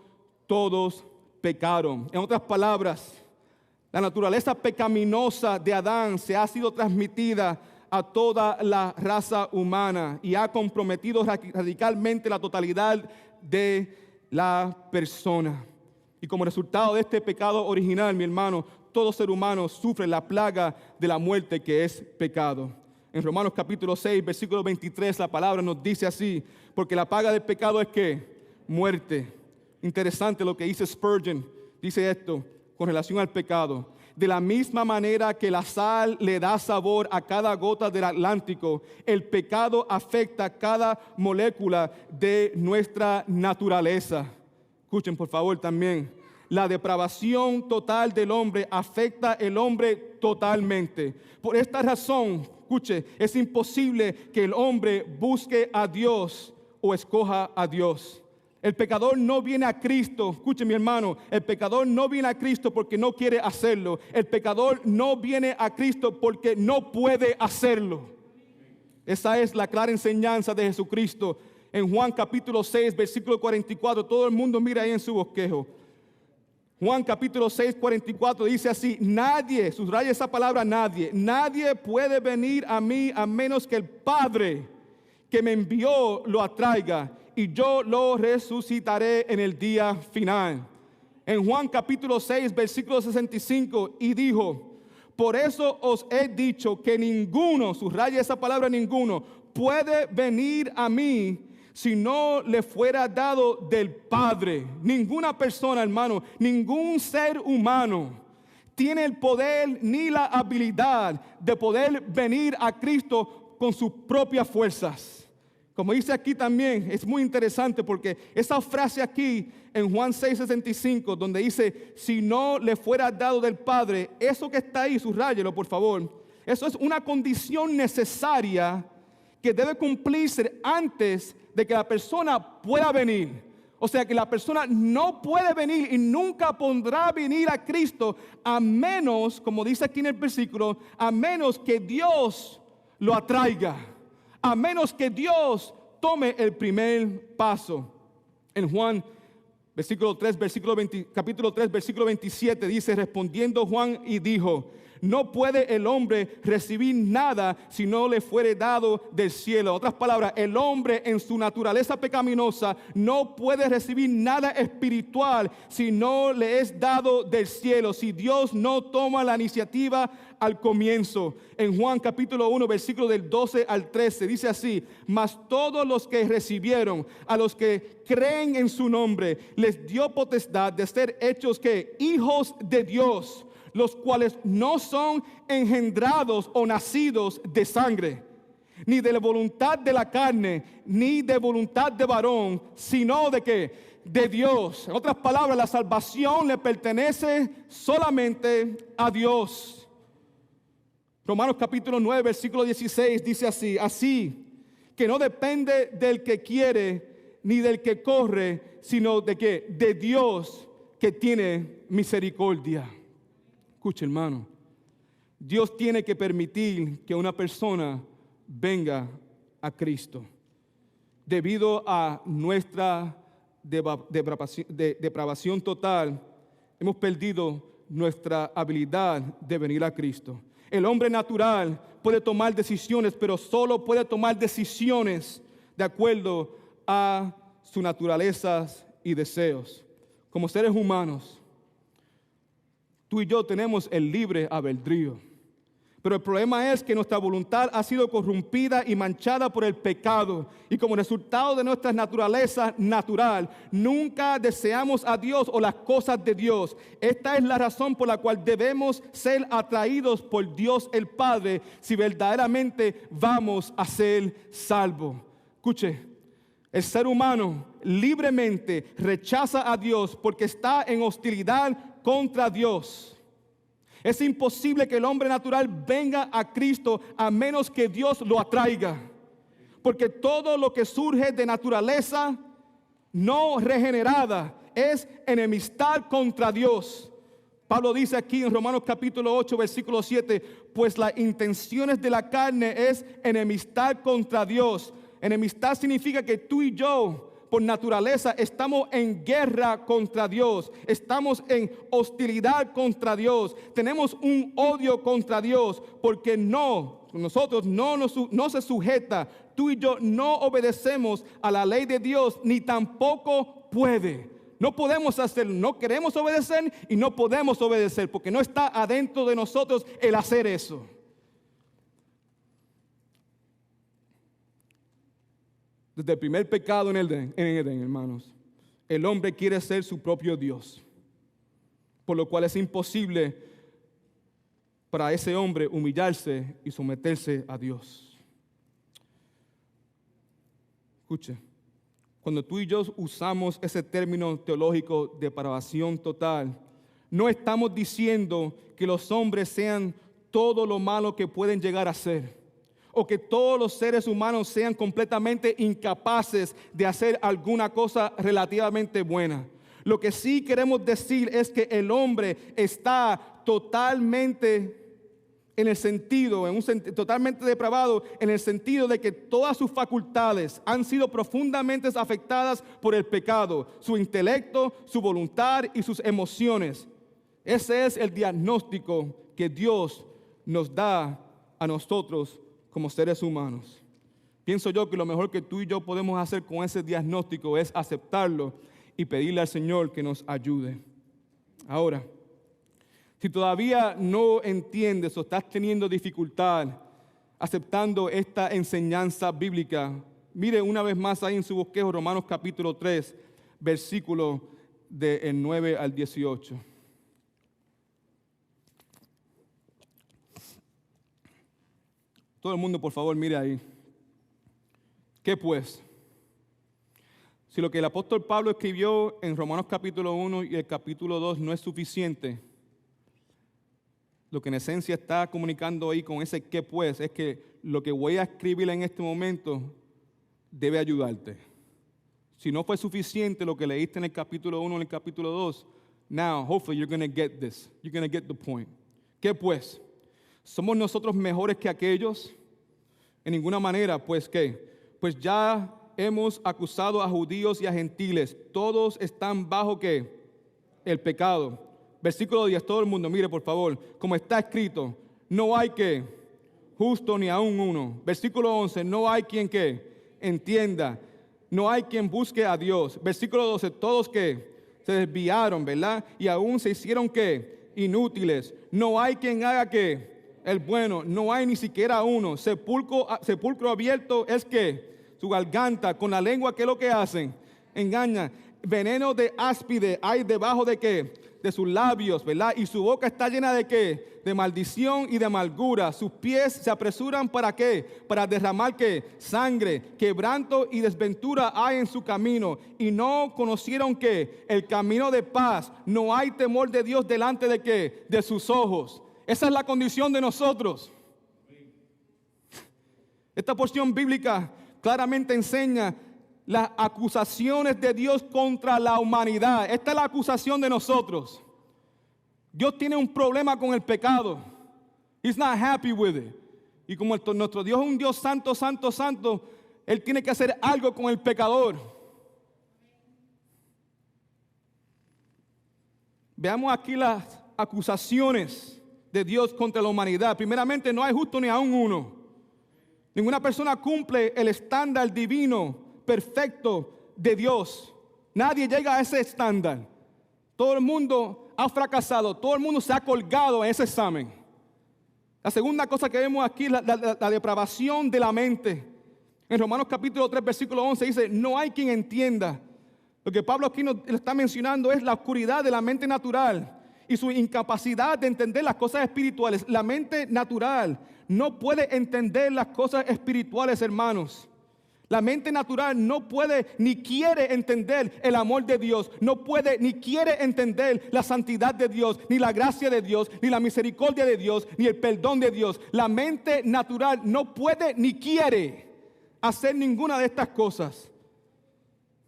todos pecaron. En otras palabras, la naturaleza pecaminosa de Adán se ha sido transmitida a toda la raza humana y ha comprometido radicalmente la totalidad de la persona. Y como resultado de este pecado original, mi hermano, todo ser humano sufre la plaga de la muerte, que es pecado. En Romanos capítulo 6, versículo 23, la palabra nos dice así: porque la paga del pecado es ¿qué? Muerte. Interesante lo que dice Spurgeon. Dice esto con relación al pecado: de la misma manera que la sal le da sabor a cada gota del Atlántico, el pecado afecta cada molécula de nuestra naturaleza. Escuchen por favor también, la depravación total del hombre afecta al hombre totalmente. Por esta razón, escuche, es imposible que el hombre busque a Dios o escoja a Dios. El pecador no viene a Cristo, escuche mi hermano, el pecador no viene a Cristo porque no quiere hacerlo. El pecador no viene a Cristo porque no puede hacerlo. Esa es la clara enseñanza de Jesucristo. En Juan capítulo 6, versículo 44, todo el mundo mira ahí en su bosquejo. Juan capítulo 6, 44 dice así: nadie, subraya esa palabra nadie, nadie puede venir a mí a menos que el Padre que me envió lo atraiga, y yo lo resucitaré en el día final. En Juan capítulo 6, versículo 65, y dijo: por eso os he dicho que ninguno, subraya esa palabra ninguno, puede venir a mí si no le fuera dado del Padre. Ninguna persona, hermano, ningún ser humano tiene el poder ni la habilidad de poder venir a Cristo con sus propias fuerzas. Como dice aquí también, es muy interesante porque esa frase aquí en Juan 6:65, donde dice: si no le fuera dado del Padre, eso que está ahí, subráyelo por favor. Eso es una condición necesaria que debe cumplirse antes de que la persona pueda venir. O sea que la persona no puede venir y nunca podrá venir a Cristo a menos, como dice aquí en el versículo, a menos que Dios lo atraiga, a menos que Dios tome el primer paso. En Juan capítulo 3, versículo 27 dice: respondiendo Juan y dijo: No puede el hombre recibir nada si no le fuere dado del cielo. En otras palabras, el hombre en su naturaleza pecaminosa no puede recibir nada espiritual si no le es dado del cielo, si Dios no toma la iniciativa al comienzo. En Juan capítulo 1, versículo del 12 al 13, dice así: mas todos los que recibieron, a los que creen en su nombre, les dio potestad de ser hechos que hijos de Dios, los cuales no son engendrados o nacidos de sangre, ni de la voluntad de la carne, ni de voluntad de varón, sino de ¿qué? De Dios. En otras palabras, la salvación le pertenece solamente a Dios. Romanos capítulo 9, versículo 16 dice así: así que no depende del que quiere ni del que corre, sino de que de Dios que tiene misericordia. Escuche, hermano, Dios tiene que permitir que una persona venga a Cristo. Debido a nuestra depravación total, hemos perdido nuestra habilidad de venir a Cristo. El hombre natural puede tomar decisiones, pero solo puede tomar decisiones de acuerdo a sus naturalezas y deseos. Como seres humanos, tú y yo tenemos el libre albedrío. Pero el problema es que nuestra voluntad ha sido corrompida y manchada por el pecado. Y como resultado de nuestra naturaleza natural, nunca deseamos a Dios o las cosas de Dios. Esta es la razón por la cual debemos ser atraídos por Dios el Padre si verdaderamente vamos a ser salvos. Escuche, el ser humano libremente rechaza a Dios porque está en hostilidad contra Dios. Es imposible que el hombre natural venga a Cristo a menos que Dios lo atraiga. Porque todo lo que surge de naturaleza no regenerada es enemistad contra Dios. Pablo dice aquí en Romanos capítulo 8, versículo 7, pues las intenciones de la carne es enemistad contra Dios. Enemistad significa que tú y yo, por naturaleza, estamos en guerra contra Dios, estamos en hostilidad contra Dios, tenemos un odio contra Dios, porque nosotros no se sujeta, tú y yo no obedecemos a la ley de Dios, ni tampoco puede. No podemos hacerlo, no queremos obedecer y no podemos obedecer, porque no está adentro de nosotros el hacer eso. Desde el primer pecado en Edén, hermanos, el hombre quiere ser su propio Dios, por lo cual es imposible para ese hombre humillarse y someterse a Dios. Escuche, cuando tú y yo usamos ese término teológico de depravación total, no estamos diciendo que los hombres sean todo lo malo que pueden llegar a ser, o que todos los seres humanos sean completamente incapaces de hacer alguna cosa relativamente buena. Lo que sí queremos decir es que el hombre está totalmente totalmente depravado, en el sentido de que todas sus facultades han sido profundamente afectadas por el pecado, su intelecto, su voluntad y sus emociones. Ese es el diagnóstico que Dios nos da a nosotros como seres humanos. Pienso yo que lo mejor que tú y yo podemos hacer con ese diagnóstico es aceptarlo y pedirle al Señor que nos ayude. Ahora, si todavía no entiendes o estás teniendo dificultad aceptando esta enseñanza bíblica, mire una vez más ahí en su bosquejo Romanos capítulo 3, versículo del 9 al 18. Todo el mundo, por favor, mire ahí. ¿Qué pues? Si lo que el apóstol Pablo escribió en Romanos capítulo 1 y el capítulo 2 no es suficiente, lo que en esencia está comunicando ahí con ese ¿qué pues? Es que lo que voy a escribir en este momento debe ayudarte. Si no fue suficiente lo que leíste en el capítulo 1 y en el capítulo 2, now, hopefully you're going to get this. You're going to get the point. ¿Qué pues? ¿Somos nosotros mejores que aquellos? En ninguna manera, pues ¿qué? Pues ya hemos acusado a judíos y a gentiles. Todos están bajo ¿qué? El pecado. Versículo 10, todo el mundo, mire por favor, como está escrito, no hay que justo ni aún uno. Versículo 11, no hay quien que entienda, no hay quien busque a Dios. Versículo 12, todos que se desviaron, ¿verdad? Y aún se hicieron que inútiles. No hay quien haga que el bueno, no hay ni siquiera uno. Sepulcro abierto es que su garganta, con la lengua, ¿qué es lo que hacen? Engañan. Veneno de áspide hay debajo de qué? De sus labios, ¿verdad? Y su boca está llena de ¿qué? De maldición y de amargura. Sus pies se apresuran ¿para qué? Para derramar ¿qué? Sangre, quebranto y desventura hay en su camino. Y no conocieron ¿qué? El camino de paz. No hay temor de Dios delante de ¿qué? De sus ojos. Esa es la condición de nosotros. Esta porción bíblica claramente enseña las acusaciones de Dios contra la humanidad. Esta es la acusación de nosotros. Dios tiene un problema con el pecado. He's not happy with it. Y como nuestro Dios es un Dios santo, santo, santo, Él tiene que hacer algo con el pecador. Veamos aquí las acusaciones de Dios contra la humanidad. Primeramente, no hay justo ni aún uno. Ninguna persona cumple el estándar divino perfecto de Dios. Nadie llega a ese estándar. Todo el mundo ha fracasado. Todo el mundo se ha colgado en ese examen. La segunda cosa que vemos aquí es la depravación de la mente. En Romanos capítulo 3 versículo 11 dice, no hay quien entienda. Lo que Pablo aquí nos está mencionando es la oscuridad de la mente natural y su incapacidad de entender las cosas espirituales. La mente natural no puede entender las cosas espirituales, hermanos. La mente natural no puede ni quiere entender el amor de Dios, no puede ni quiere entender la santidad de Dios, ni la gracia de Dios, ni la misericordia de Dios, ni el perdón de Dios. La mente natural no puede ni quiere hacer ninguna de estas cosas.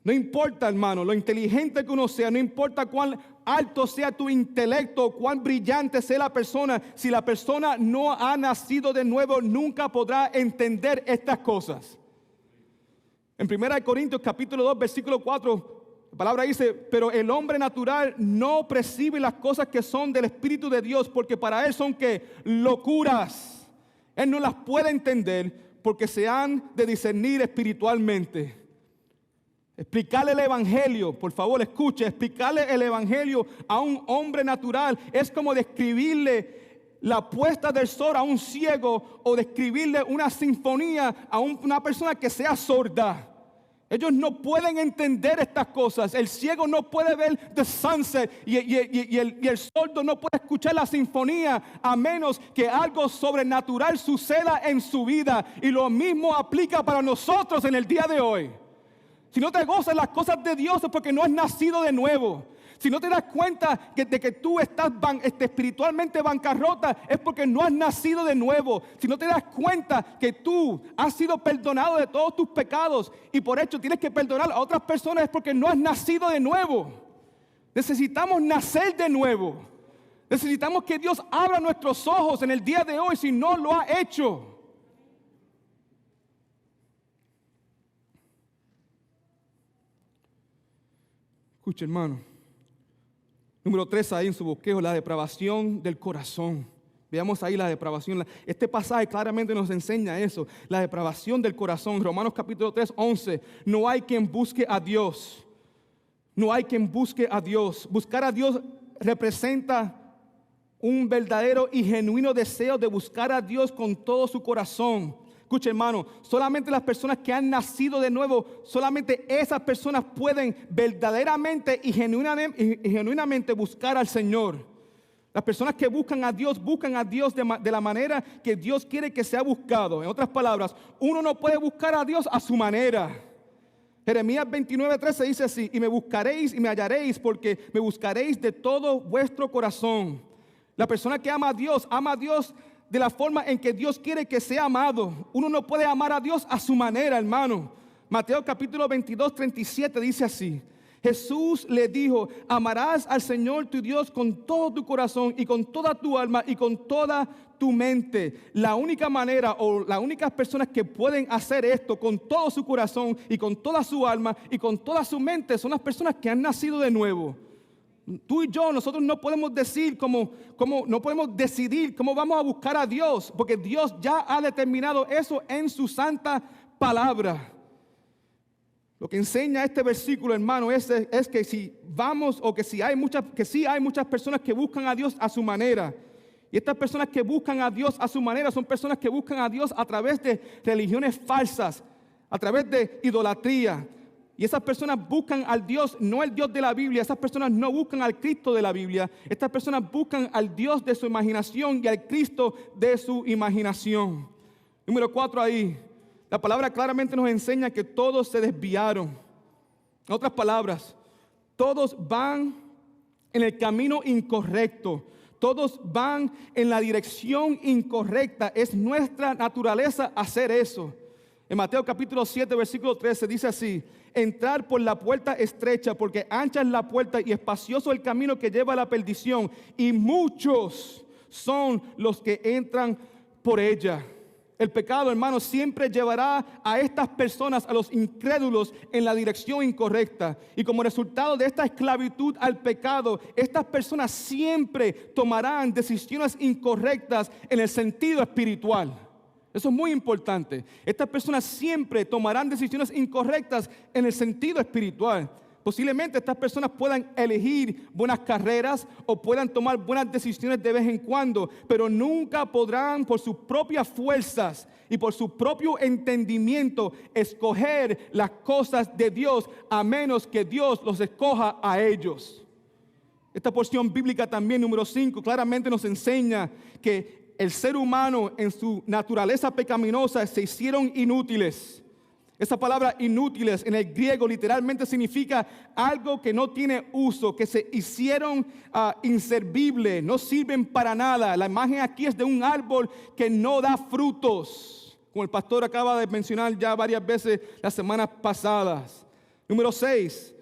No importa, hermano, lo inteligente que uno sea, no importa cuán alto sea tu intelecto, cuán brillante sea la persona, si la persona no ha nacido de nuevo, nunca podrá entender estas cosas. En 1 Corintios capítulo 2 versículo 4, la palabra dice, pero el hombre natural no percibe las cosas que son del Espíritu de Dios, porque para él son ¿qué? Locuras. Él no las puede entender porque se han de discernir espiritualmente. Explicarle el evangelio, por favor escuche, explicarle el evangelio a un hombre natural es como describirle la puesta del sol a un ciego o describirle una sinfonía a una persona que sea sorda. Ellos no pueden entender estas cosas. El ciego no puede ver the sunset y el sordo no puede escuchar la sinfonía a menos que algo sobrenatural suceda en su vida. Y lo mismo aplica para nosotros en el día de hoy. Si no te gozas las cosas de Dios es porque no has nacido de nuevo. Si no te das cuenta de que tú estás espiritualmente bancarrota es porque no has nacido de nuevo. Si no te das cuenta que tú has sido perdonado de todos tus pecados y por hecho tienes que perdonar a otras personas es porque no has nacido de nuevo. Necesitamos nacer de nuevo. Necesitamos que Dios abra nuestros ojos en el día de hoy si no lo ha hecho. Escuche, hermano. Número 3 ahí en su bosquejo, la depravación del corazón. Veamos ahí la depravación. Este pasaje claramente nos enseña eso. La depravación del corazón. Romanos capítulo 3, 11. No hay quien busque a Dios. No hay quien busque a Dios. Buscar a Dios representa un verdadero y genuino deseo de buscar a Dios con todo su corazón. Escucha, hermano, solamente las personas que han nacido de nuevo, solamente esas personas pueden verdaderamente y genuinamente buscar al Señor. Las personas que buscan a Dios de la manera que Dios quiere que sea buscado. En otras palabras, uno no puede buscar a Dios a su manera. Jeremías 29:13 dice así, y me buscaréis y me hallaréis porque me buscaréis de todo vuestro corazón. La persona que ama a Dios de la forma en que Dios quiere que sea amado. Uno no puede amar a Dios a su manera, hermano. Mateo capítulo 22:37 dice así. Jesús le dijo, amarás al Señor tu Dios con todo tu corazón y con toda tu alma y con toda tu mente. La única manera o las únicas personas que pueden hacer esto con todo su corazón y con toda su alma y con toda su mente son las personas que han nacido de nuevo. Tú y yo, nosotros no podemos decidir cómo vamos a buscar a Dios, porque Dios ya ha determinado eso en su santa palabra. Lo que enseña este versículo, hermano, es que sí hay muchas personas que buscan a Dios a su manera. Y estas personas que buscan a Dios a su manera son personas que buscan a Dios a través de religiones falsas, a través de idolatría. Y esas personas buscan al Dios, no el Dios de la Biblia. Esas personas no buscan al Cristo de la Biblia. Estas personas buscan al Dios de su imaginación y al Cristo de su imaginación. Número 4 ahí. La palabra claramente nos enseña que todos se desviaron. En otras palabras, todos van en el camino incorrecto. Todos van en la dirección incorrecta. Es nuestra naturaleza hacer eso. En Mateo capítulo 7, versículo 13 dice así: entrar por la puerta estrecha, porque ancha es la puerta y espacioso el camino que lleva a la perdición, y muchos son los que entran por ella. El pecado, hermano, siempre llevará a estas personas, a los incrédulos, en la dirección incorrecta. Y como resultado de esta esclavitud al pecado, estas personas siempre tomarán decisiones incorrectas en el sentido espiritual. Eso es muy importante. Estas personas siempre tomarán decisiones incorrectas en el sentido espiritual. Posiblemente estas personas puedan elegir buenas carreras o puedan tomar buenas decisiones de vez en cuando, pero nunca podrán por sus propias fuerzas y por su propio entendimiento escoger las cosas de Dios, a menos que Dios los escoja a ellos. Esta porción bíblica también, número 5, claramente nos enseña que el ser humano en su naturaleza pecaminosa se hicieron inútiles. Esa palabra inútiles en el griego literalmente significa algo que no tiene uso, que se hicieron inservibles, no sirven para nada. La imagen aquí es de un árbol que no da frutos, como el pastor acaba de mencionar ya varias veces las semanas pasadas. Número 6,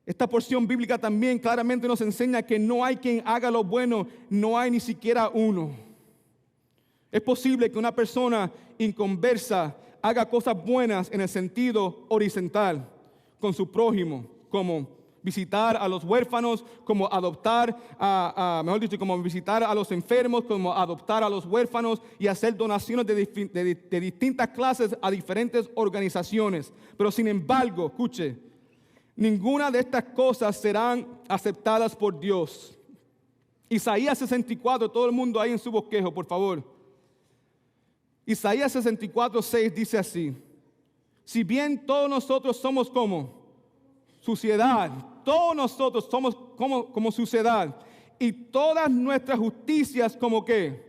esta porción bíblica también claramente nos enseña que no hay quien haga lo bueno, no hay ni siquiera uno. Es posible que una persona inconversa haga cosas buenas en el sentido horizontal con su prójimo, como visitar a los huérfanos, como adoptar como visitar a los enfermos, como adoptar a los huérfanos y hacer donaciones de distintas clases a diferentes organizaciones. Pero sin embargo, escuche, ninguna de estas cosas serán aceptadas por Dios. Isaías 64, todo el mundo ahí en su bosquejo, por favor. Isaías 64, 6 dice así: si bien todos nosotros somos como suciedad, todos nosotros somos como suciedad, y todas nuestras justicias como ¿qué?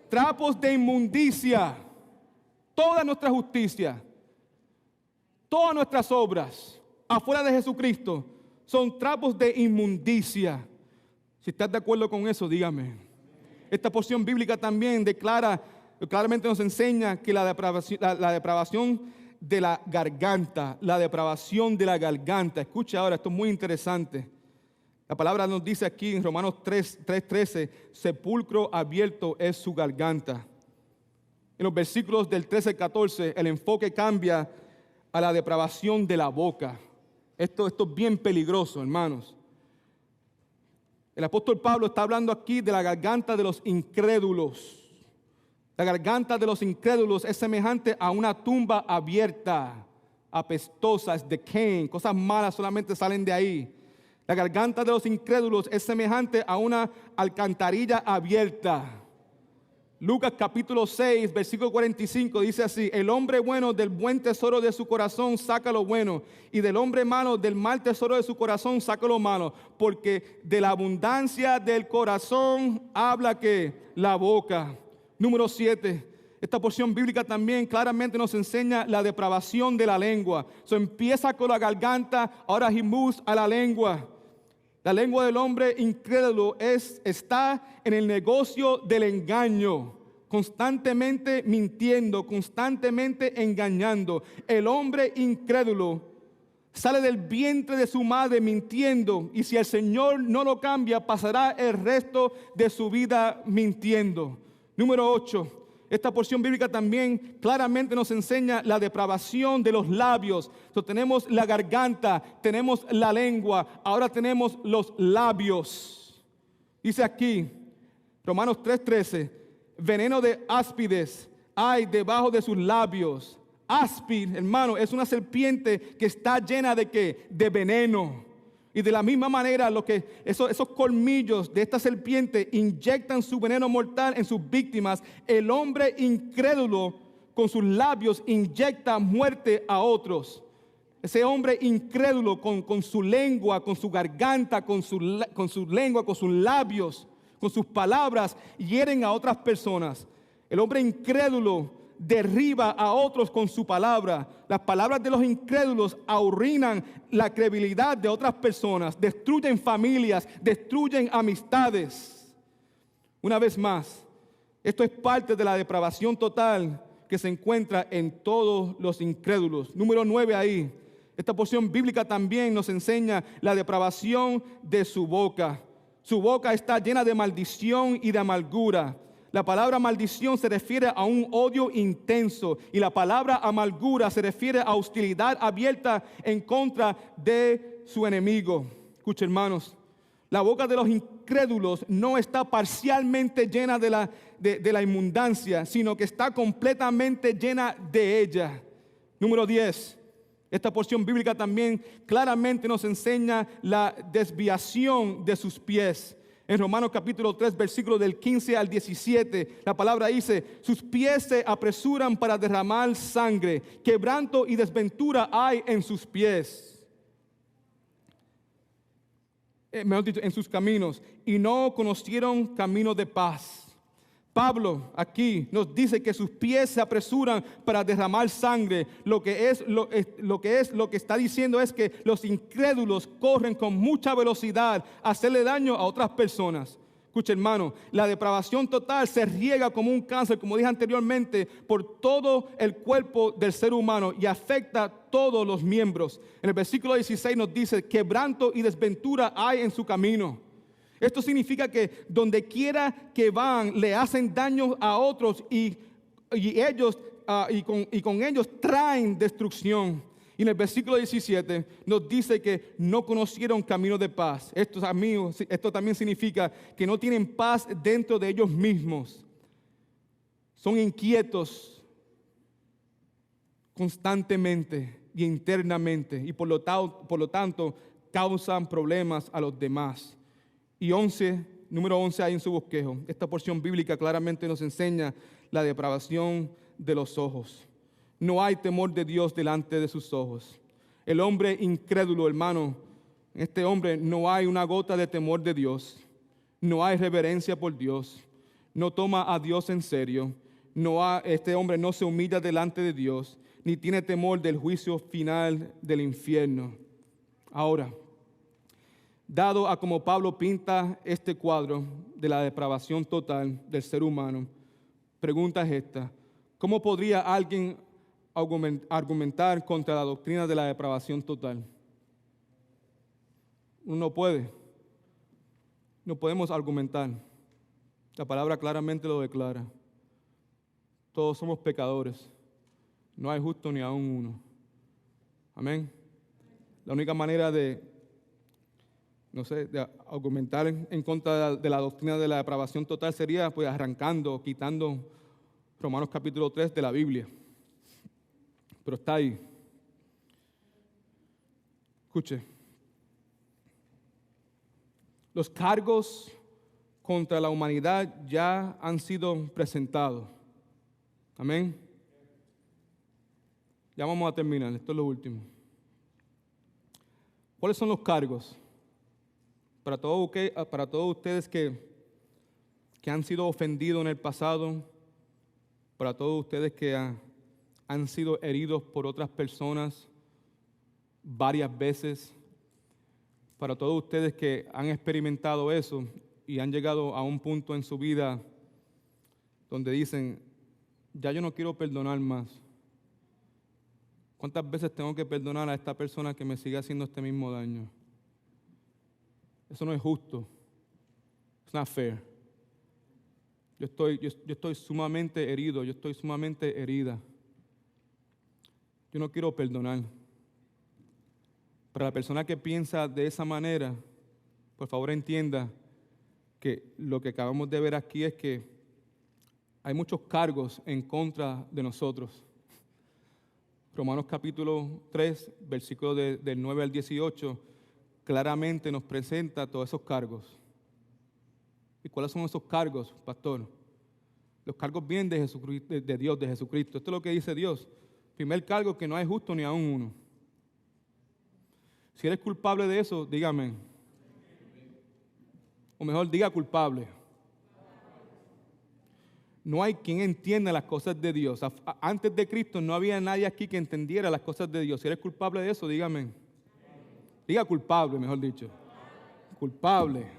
Trapos de inmundicia. Toda nuestra justicia, todas nuestras obras afuera de Jesucristo son trapos de inmundicia. Si estás de acuerdo con eso, dígame. Esta porción bíblica también claramente nos enseña que la depravación de la garganta, escucha ahora, esto es muy interesante. La palabra nos dice aquí en Romanos 3:13, sepulcro abierto es su garganta. En los versículos del 13 al 14, el enfoque cambia a la depravación de la boca. Esto es bien peligroso, hermanos. El apóstol Pablo está hablando aquí de la garganta de los incrédulos. La garganta de los incrédulos es semejante a una tumba abierta, apestosa, es decaying, cosas malas solamente salen de ahí. La garganta de los incrédulos es semejante a una alcantarilla abierta. Lucas capítulo 6, versículo 45 dice así: el hombre bueno del buen tesoro de su corazón saca lo bueno, y del hombre malo del mal tesoro de su corazón saca lo malo, porque de la abundancia del corazón habla ¿qué? La boca. Número 7, esta porción bíblica también claramente nos enseña la depravación de la lengua. Empieza con la garganta, ahora he moves a la lengua. La lengua del hombre incrédulo está en el negocio del engaño, constantemente mintiendo, constantemente engañando. El hombre incrédulo sale del vientre de su madre mintiendo, y si el Señor no lo cambia, pasará el resto de su vida mintiendo. Número 8, esta porción bíblica también claramente nos enseña la depravación de los labios. Entonces, tenemos la garganta, tenemos la lengua, ahora tenemos los labios. Dice aquí, Romanos 3:13, veneno de áspides hay debajo de sus labios. Áspid, hermano, es una serpiente que está llena ¿de qué? De veneno. Y de la misma manera, esos colmillos de esta serpiente inyectan su veneno mortal en sus víctimas. El hombre incrédulo con sus labios inyecta muerte a otros. Ese hombre incrédulo con su lengua, con su garganta, con su lengua, con sus labios, con sus palabras, hieren a otras personas. El hombre incrédulo derriba a otros con su palabra. Las palabras de los incrédulos arruinan la credibilidad de otras personas, destruyen familias, destruyen amistades. Una vez más, esto es parte de la depravación total que se encuentra en todos los incrédulos. Número 9 ahí. Esta porción bíblica también nos enseña la depravación de su boca. Su boca está llena de maldición y de amargura. La palabra maldición se refiere a un odio intenso y la palabra amargura se refiere a hostilidad abierta en contra de su enemigo. Escuchen, hermanos, la boca de los incrédulos no está parcialmente llena de la inmundancia, sino que está completamente llena de ella. Número 10. Esta porción bíblica también claramente nos enseña la desviación de sus pies. En Romanos capítulo 3, versículos del 15 al 17, la palabra dice, sus pies se apresuran para derramar sangre, quebranto y desventura hay en sus pies. Mejor dicho, en sus caminos, y no conocieron camino de paz. Pablo aquí nos dice que sus pies se apresuran para derramar sangre. Lo que está diciendo es que los incrédulos corren con mucha velocidad a hacerle daño a otras personas. Escucha, hermano, la depravación total se riega como un cáncer, como dije anteriormente, por todo el cuerpo del ser humano y afecta a todos los miembros. En el versículo 16 nos dice, quebranto y desventura hay en su camino. Esto significa que donde quiera que van le hacen daño a otros y con ellos traen destrucción. Y en el versículo 17 nos dice que no conocieron camino de paz. Esto también significa que no tienen paz dentro de ellos mismos. Son inquietos constantemente y internamente y por lo tanto causan problemas a los demás. Y número 11 hay en su bosquejo. Esta porción bíblica claramente nos enseña la depravación de los ojos. No hay temor de Dios delante de sus ojos. El hombre incrédulo, hermano, en este hombre no hay una gota de temor de Dios. No hay reverencia por Dios. No toma a Dios en serio. Este hombre no se humilla delante de Dios, ni tiene temor del juicio final del infierno. Ahora, dado a como Pablo pinta este cuadro de la depravación total del ser humano, pregunta es esta: ¿cómo podría alguien argumentar contra la doctrina de la depravación total? Uno no puede. No podemos argumentar. La palabra claramente lo declara. Todos somos pecadores. No hay justo ni aún uno. Amén. La única manera de argumentar en contra de la doctrina de la depravación total sería pues quitando Romanos capítulo 3 de la Biblia. Pero está ahí. Escuche. Los cargos contra la humanidad ya han sido presentados. Amén. Ya vamos a terminar. Esto es lo último. ¿Cuáles son los cargos? Para todos ustedes que han sido ofendidos en el pasado, para todos ustedes que han sido heridos por otras personas varias veces, para todos ustedes que han experimentado eso y han llegado a un punto en su vida donde dicen, ya yo no quiero perdonar más. ¿Cuántas veces tengo que perdonar a esta persona que me sigue haciendo este mismo daño? Eso no es justo. It's not fair. Yo estoy sumamente herido, yo estoy sumamente herida. Yo no quiero perdonar. Para la persona que piensa de esa manera, por favor entienda que lo que acabamos de ver aquí es que hay muchos cargos en contra de nosotros. Romanos capítulo 3, versículos del 9 al 18, claramente nos presenta todos esos cargos. ¿Y cuáles son esos cargos, pastor? Los cargos vienen de Jesucristo, de Dios, de Jesucristo. Esto es lo que dice Dios. Primer cargo, que no hay justo ni aún uno. Si eres culpable de eso, dígame. O mejor, diga culpable. No hay quien entienda las cosas de Dios. Antes de Cristo no había nadie aquí que entendiera las cosas de Dios. Si eres culpable de eso, dígame. Diga culpable, mejor dicho. Culpable.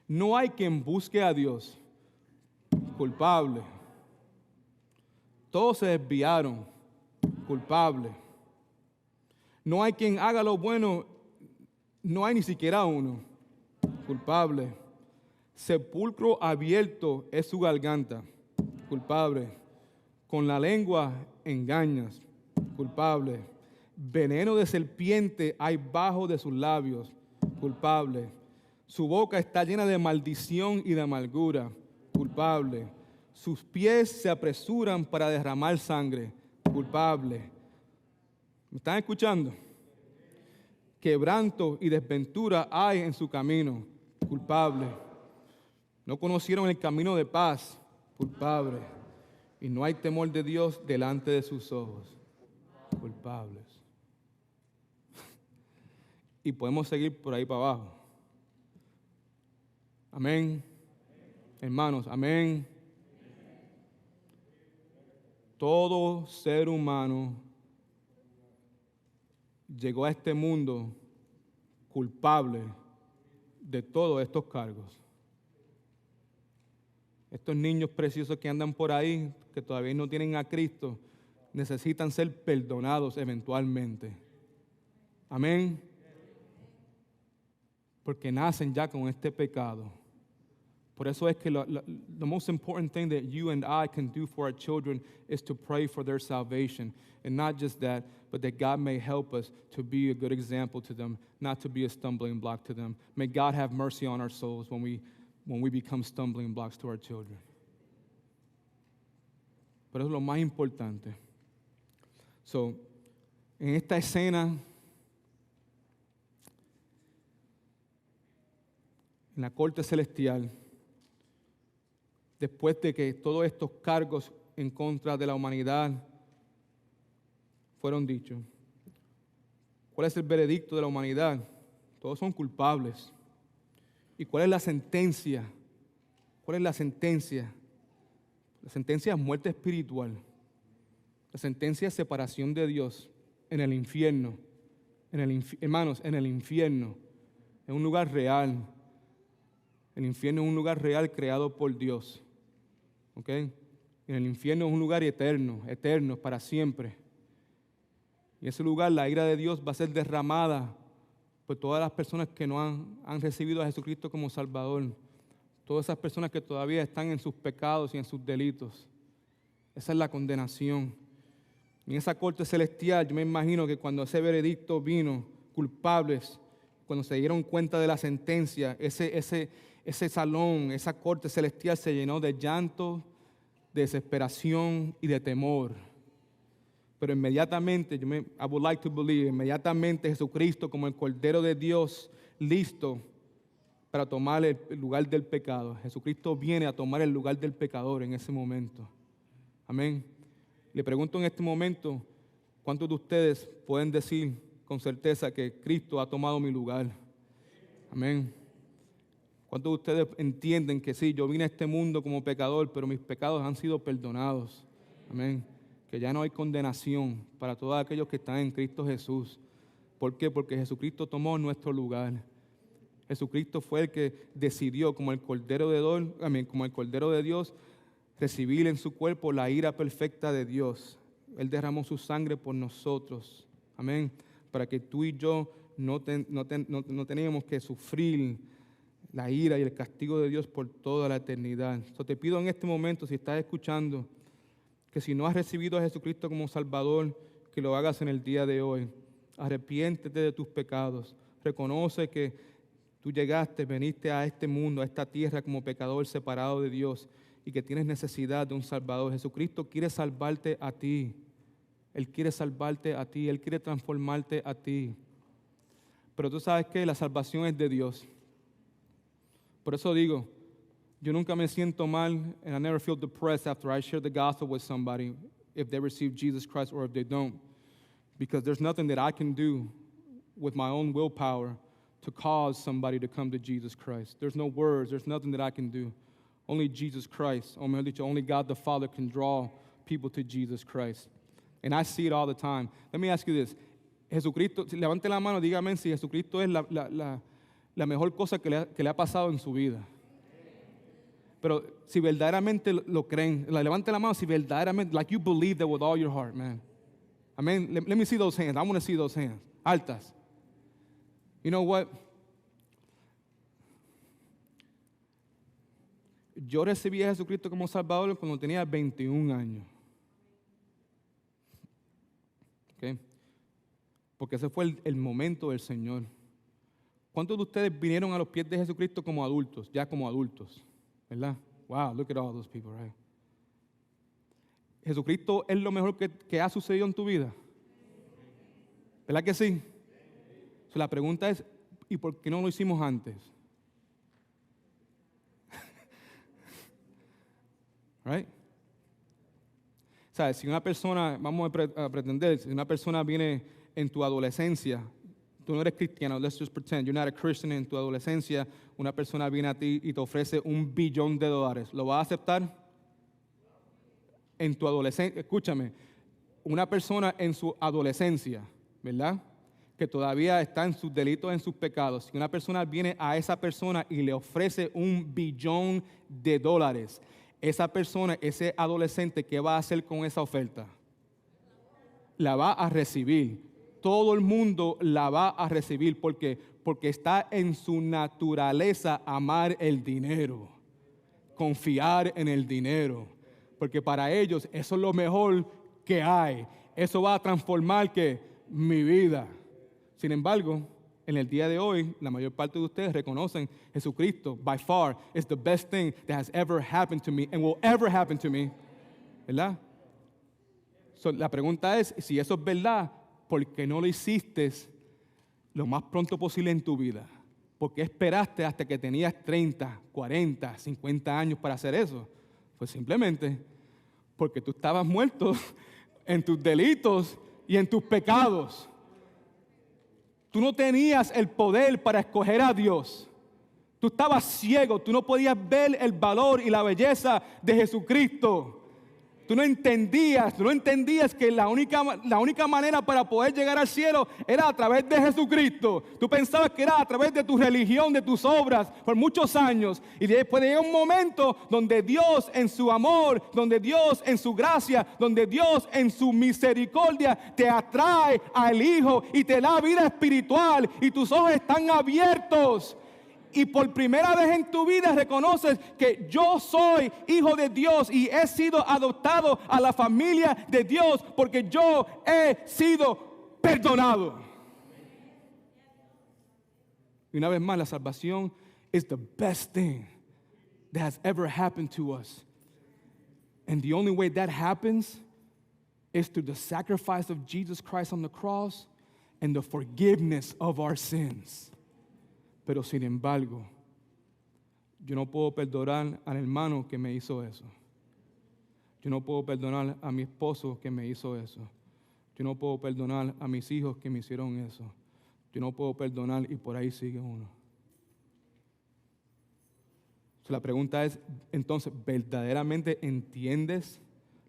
No hay quien busque a Dios. Culpable. Todos se desviaron. Culpable. No hay quien haga lo bueno. No hay ni siquiera uno. Culpable. Sepulcro abierto es su garganta. Culpable. Con la lengua engañas. Culpable. Veneno de serpiente hay bajo de sus labios. Culpable. Su boca está llena de maldición y de amargura. Culpable. Sus pies se apresuran para derramar sangre. Culpable. ¿Me están escuchando? Quebranto y desventura hay en su camino. Culpable. No conocieron el camino de paz. Culpable. Y no hay temor de Dios delante de sus ojos. Culpables. Y podemos seguir por ahí para abajo. Amén. Hermanos, amén. Todo ser humano llegó a este mundo culpable de todos estos cargos. Estos niños preciosos que andan por ahí, que todavía no tienen a Cristo, necesitan ser perdonados eventualmente. Amén. Porque nacen ya con este pecado. Por eso es que the most important thing that you and I can do for our children is to pray for their salvation. And not just that, but that God may help us to be a good example to them, not to be a stumbling block to them. May God have mercy on our souls when we become stumbling blocks to our children. Pero es lo más importante. So, en esta escena, en la corte celestial, después de que todos estos cargos en contra de la humanidad fueron dichos, ¿cuál es el veredicto de la humanidad? Todos son culpables. ¿Y cuál es la sentencia? ¿Cuál es la sentencia? La sentencia es muerte espiritual. La sentencia es separación de Dios en el infierno. Hermanos, en el infierno. Es un lugar real. El infierno es un lugar real creado por Dios. ¿Ok? En el infierno es un lugar eterno, para siempre. Y en ese lugar la ira de Dios va a ser derramada por todas las personas que no han recibido a Jesucristo como Salvador. Todas esas personas que todavía están en sus pecados y en sus delitos. Esa es la condenación. En esa corte celestial, yo me imagino que cuando ese veredicto vino, culpables, cuando se dieron cuenta de la sentencia, ese salón, esa corte celestial se llenó de llanto, de desesperación y de temor. Pero inmediatamente, I would like to believe, inmediatamente Jesucristo como el Cordero de Dios, listo para tomar el lugar del pecado. Jesucristo viene a tomar el lugar del pecador en ese momento. Amén. Le pregunto en este momento, ¿cuántos de ustedes pueden decir con certeza que Cristo ha tomado mi lugar? Amén. ¿Cuántos de ustedes entienden que sí, yo vine a este mundo como pecador, pero mis pecados han sido perdonados? Amén. Que ya no hay condenación para todos aquellos que están en Cristo Jesús. ¿Por qué? Porque Jesucristo tomó nuestro lugar. Jesucristo fue el que decidió, como el Cordero de Dios, recibir en su cuerpo la ira perfecta de Dios. Él derramó su sangre por nosotros. Amén. Para que tú y yo no teníamos que sufrir la ira y el castigo de Dios por toda la eternidad. Te pido en este momento, si estás escuchando, que si no has recibido a Jesucristo como Salvador, que lo hagas en el día de hoy. Arrepiéntete de tus pecados. Reconoce que tú veniste a este mundo, a esta tierra como pecador separado de Dios y que tienes necesidad de un Salvador. Jesucristo quiere salvarte a ti. Él quiere salvarte a ti. Él quiere transformarte a ti. Pero tú sabes que la salvación es de Dios. Por eso digo, yo nunca me siento mal, and I never feel depressed after I share the gospel with somebody if they receive Jesus Christ or if they don't. Because there's nothing that I can do with my own willpower to cause somebody to come to Jesus Christ. There's no words, there's nothing that I can do. Only Jesus Christ, o mejor dicho, only God the Father can draw people to Jesus Christ. And I see it all the time. Let me ask you this. Jesucristo, levante la mano, dígame si Jesucristo es la mejor cosa que le ha pasado en su vida. Pero si verdaderamente lo creen, levante la mano si verdaderamente, like you believe that with all your heart, man. Amen. Let me see those hands. I want to see those hands. Altas. You know what? Yo recibí a Jesucristo como Salvador cuando tenía 21 años. Okay. Porque ese fue el momento del Señor. ¿Cuántos de ustedes vinieron a los pies de Jesucristo como adultos? Ya como adultos, ¿verdad? Wow, look at all those people, right? ¿Jesucristo es lo mejor que ha sucedido en tu vida? ¿Verdad que sí? So, la pregunta es, ¿y por qué no lo hicimos antes? Right? ¿Sabes? Si una persona, vamos a pretender, si una persona viene en tu adolescencia, tú no eres cristiano, let's just pretend, you're not a Christian, en tu adolescencia, una persona viene a ti y te ofrece $1 billón, ¿lo vas a aceptar? En tu adolescencia, escúchame, una persona en su adolescencia, ¿verdad? Que todavía está en sus delitos, en sus pecados. Si una persona viene a esa persona y le ofrece $1 billón, esa persona, ese adolescente, ¿qué va a hacer con esa oferta? La va a recibir. Todo el mundo la va a recibir porque está en su naturaleza amar el dinero, confiar en el dinero, porque para ellos eso es lo mejor que hay. Eso va a transformar mi vida. Sin embargo, en el día de hoy, la mayor parte de ustedes reconocen Jesucristo, by far, is the best thing that has ever happened to me and will ever happen to me. ¿Verdad? So, la pregunta es, si eso es verdad, ¿por qué no lo hiciste lo más pronto posible en tu vida? ¿Por qué esperaste hasta que tenías 30, 40, 50 años para hacer eso? Pues simplemente porque tú estabas muerto en tus delitos y en tus pecados. Tú no tenías el poder para escoger a Dios. Tú estabas ciego, tú no podías ver el valor y la belleza de Jesucristo. Tú no entendías que la única manera para poder llegar al cielo era a través de Jesucristo. Tú pensabas que era a través de tu religión, de tus obras, por muchos años. Y después llega un momento donde Dios en su amor, donde Dios en su gracia, donde Dios en su misericordia te atrae al Hijo y te da vida espiritual y tus ojos están abiertos. Y por primera vez en tu vida reconoces que yo soy hijo de Dios y he sido adoptado a la familia de Dios porque yo he sido perdonado. Y una vez más, la salvación is the best thing that has ever happened to us. And the only way that happens is through the sacrifice of Jesus Christ on the cross and the forgiveness of our sins. Pero sin embargo, yo no puedo perdonar al hermano que me hizo eso. Yo no puedo perdonar a mi esposo que me hizo eso. Yo no puedo perdonar a mis hijos que me hicieron eso. Yo no puedo perdonar y por ahí sigue uno. La pregunta es, entonces, ¿verdaderamente entiendes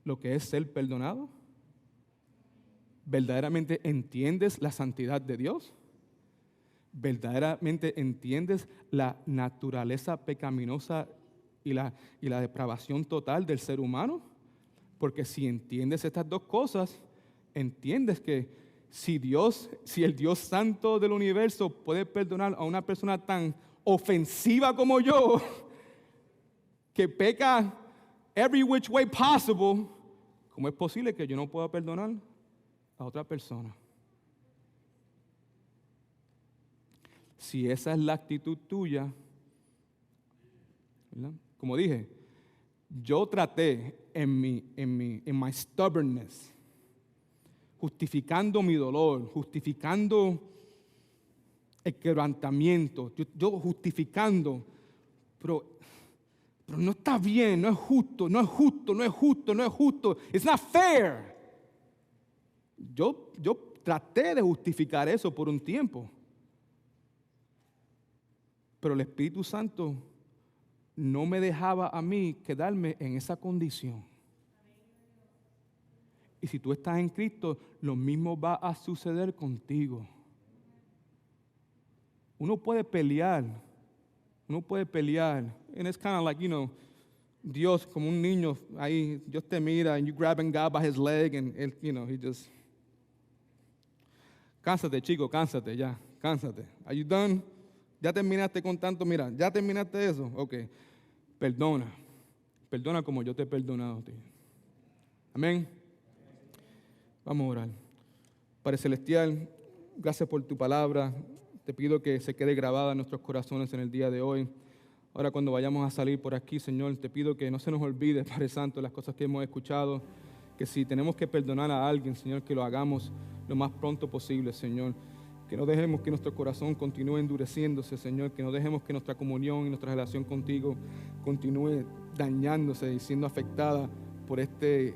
lo que es ser perdonado? ¿Verdaderamente entiendes la santidad de Dios? ¿Verdaderamente entiendes la naturaleza pecaminosa y la depravación total del ser humano? Porque si entiendes estas dos cosas, entiendes que si el Dios Santo del universo puede perdonar a una persona tan ofensiva como yo, que peca every which way possible, ¿cómo es posible que yo no pueda perdonar a otra persona? Si esa es la actitud tuya, ¿verdad? Como dije, yo traté en my stubbornness, justificando mi dolor, justificando el quebrantamiento, yo justificando, pero no está bien, no es justo, no es justo, no es justo, no es justo. It's not fair. Yo traté de justificar eso por un tiempo, pero el Espíritu Santo no me dejaba a mí quedarme en esa condición. Y si tú estás en Cristo, lo mismo va a suceder contigo. Uno puede pelear, and it's kind of like, Dios como un niño, ahí Dios te mira, and you grabbing God by his leg, and él, he just, cánsate chico, cánsate ya, cánsate. Are you done? Ya terminaste con tanto, mira, ya terminaste eso, ok, perdona como yo te he perdonado a ti. Amén. Vamos a orar. Padre Celestial, gracias por tu palabra. Te pido que se quede grabada en nuestros corazones en el día de hoy. Ahora cuando vayamos a salir por aquí, Señor, te pido que no se nos olvide, Padre Santo, las cosas que hemos escuchado, que si tenemos que perdonar a alguien, Señor, que lo hagamos lo más pronto posible, Señor. Que no dejemos que nuestro corazón continúe endureciéndose, Señor, que no dejemos que nuestra comunión y nuestra relación contigo continúe dañándose y siendo afectada por este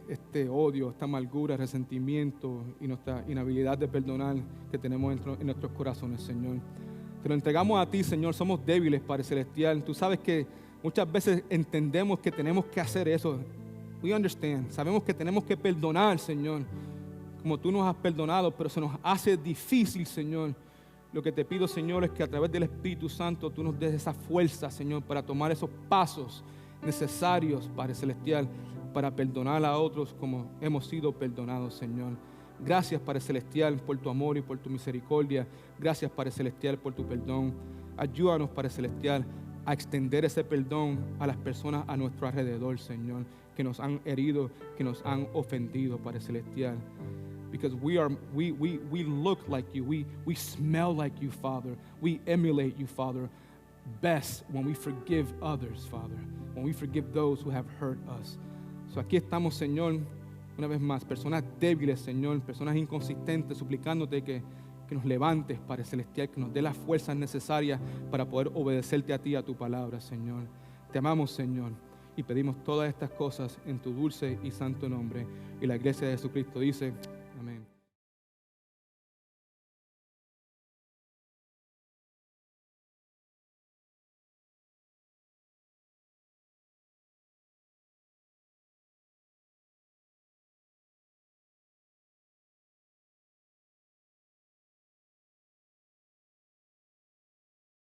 odio, esta amargura, resentimiento y nuestra inhabilidad de perdonar que tenemos en nuestros corazones, Señor. Te lo entregamos a ti, Señor. Somos débiles, Padre Celestial. Tú sabes que muchas veces entendemos que tenemos que hacer eso. We understand. Sabemos que tenemos que perdonar, Señor, como tú nos has perdonado, pero se nos hace difícil, Señor. Lo que te pido, Señor, es que a través del Espíritu Santo tú nos des esa fuerza, Señor, para tomar esos pasos necesarios, Padre Celestial, para perdonar a otros como hemos sido perdonados, Señor. Gracias, Padre Celestial, por tu amor y por tu misericordia. Gracias, Padre Celestial, por tu perdón. Ayúdanos, Padre Celestial, a extender ese perdón a las personas a nuestro alrededor, Señor, que nos han herido, que nos han ofendido, Padre Celestial. Because we look like you, we smell like you, Father. We emulate you, Father, best when we forgive others, Father, when we forgive those who have hurt us. So aquí estamos, Señor, una vez más, personas débiles, Señor, personas inconsistentes, suplicándote que nos levantes, Padre Celestial, que nos dé las fuerzas necesarias para poder obedecerte a ti, a tu palabra, Señor. Te amamos, Señor, y pedimos todas estas cosas en tu dulce y santo nombre. Y la iglesia de Jesucristo dice, amén.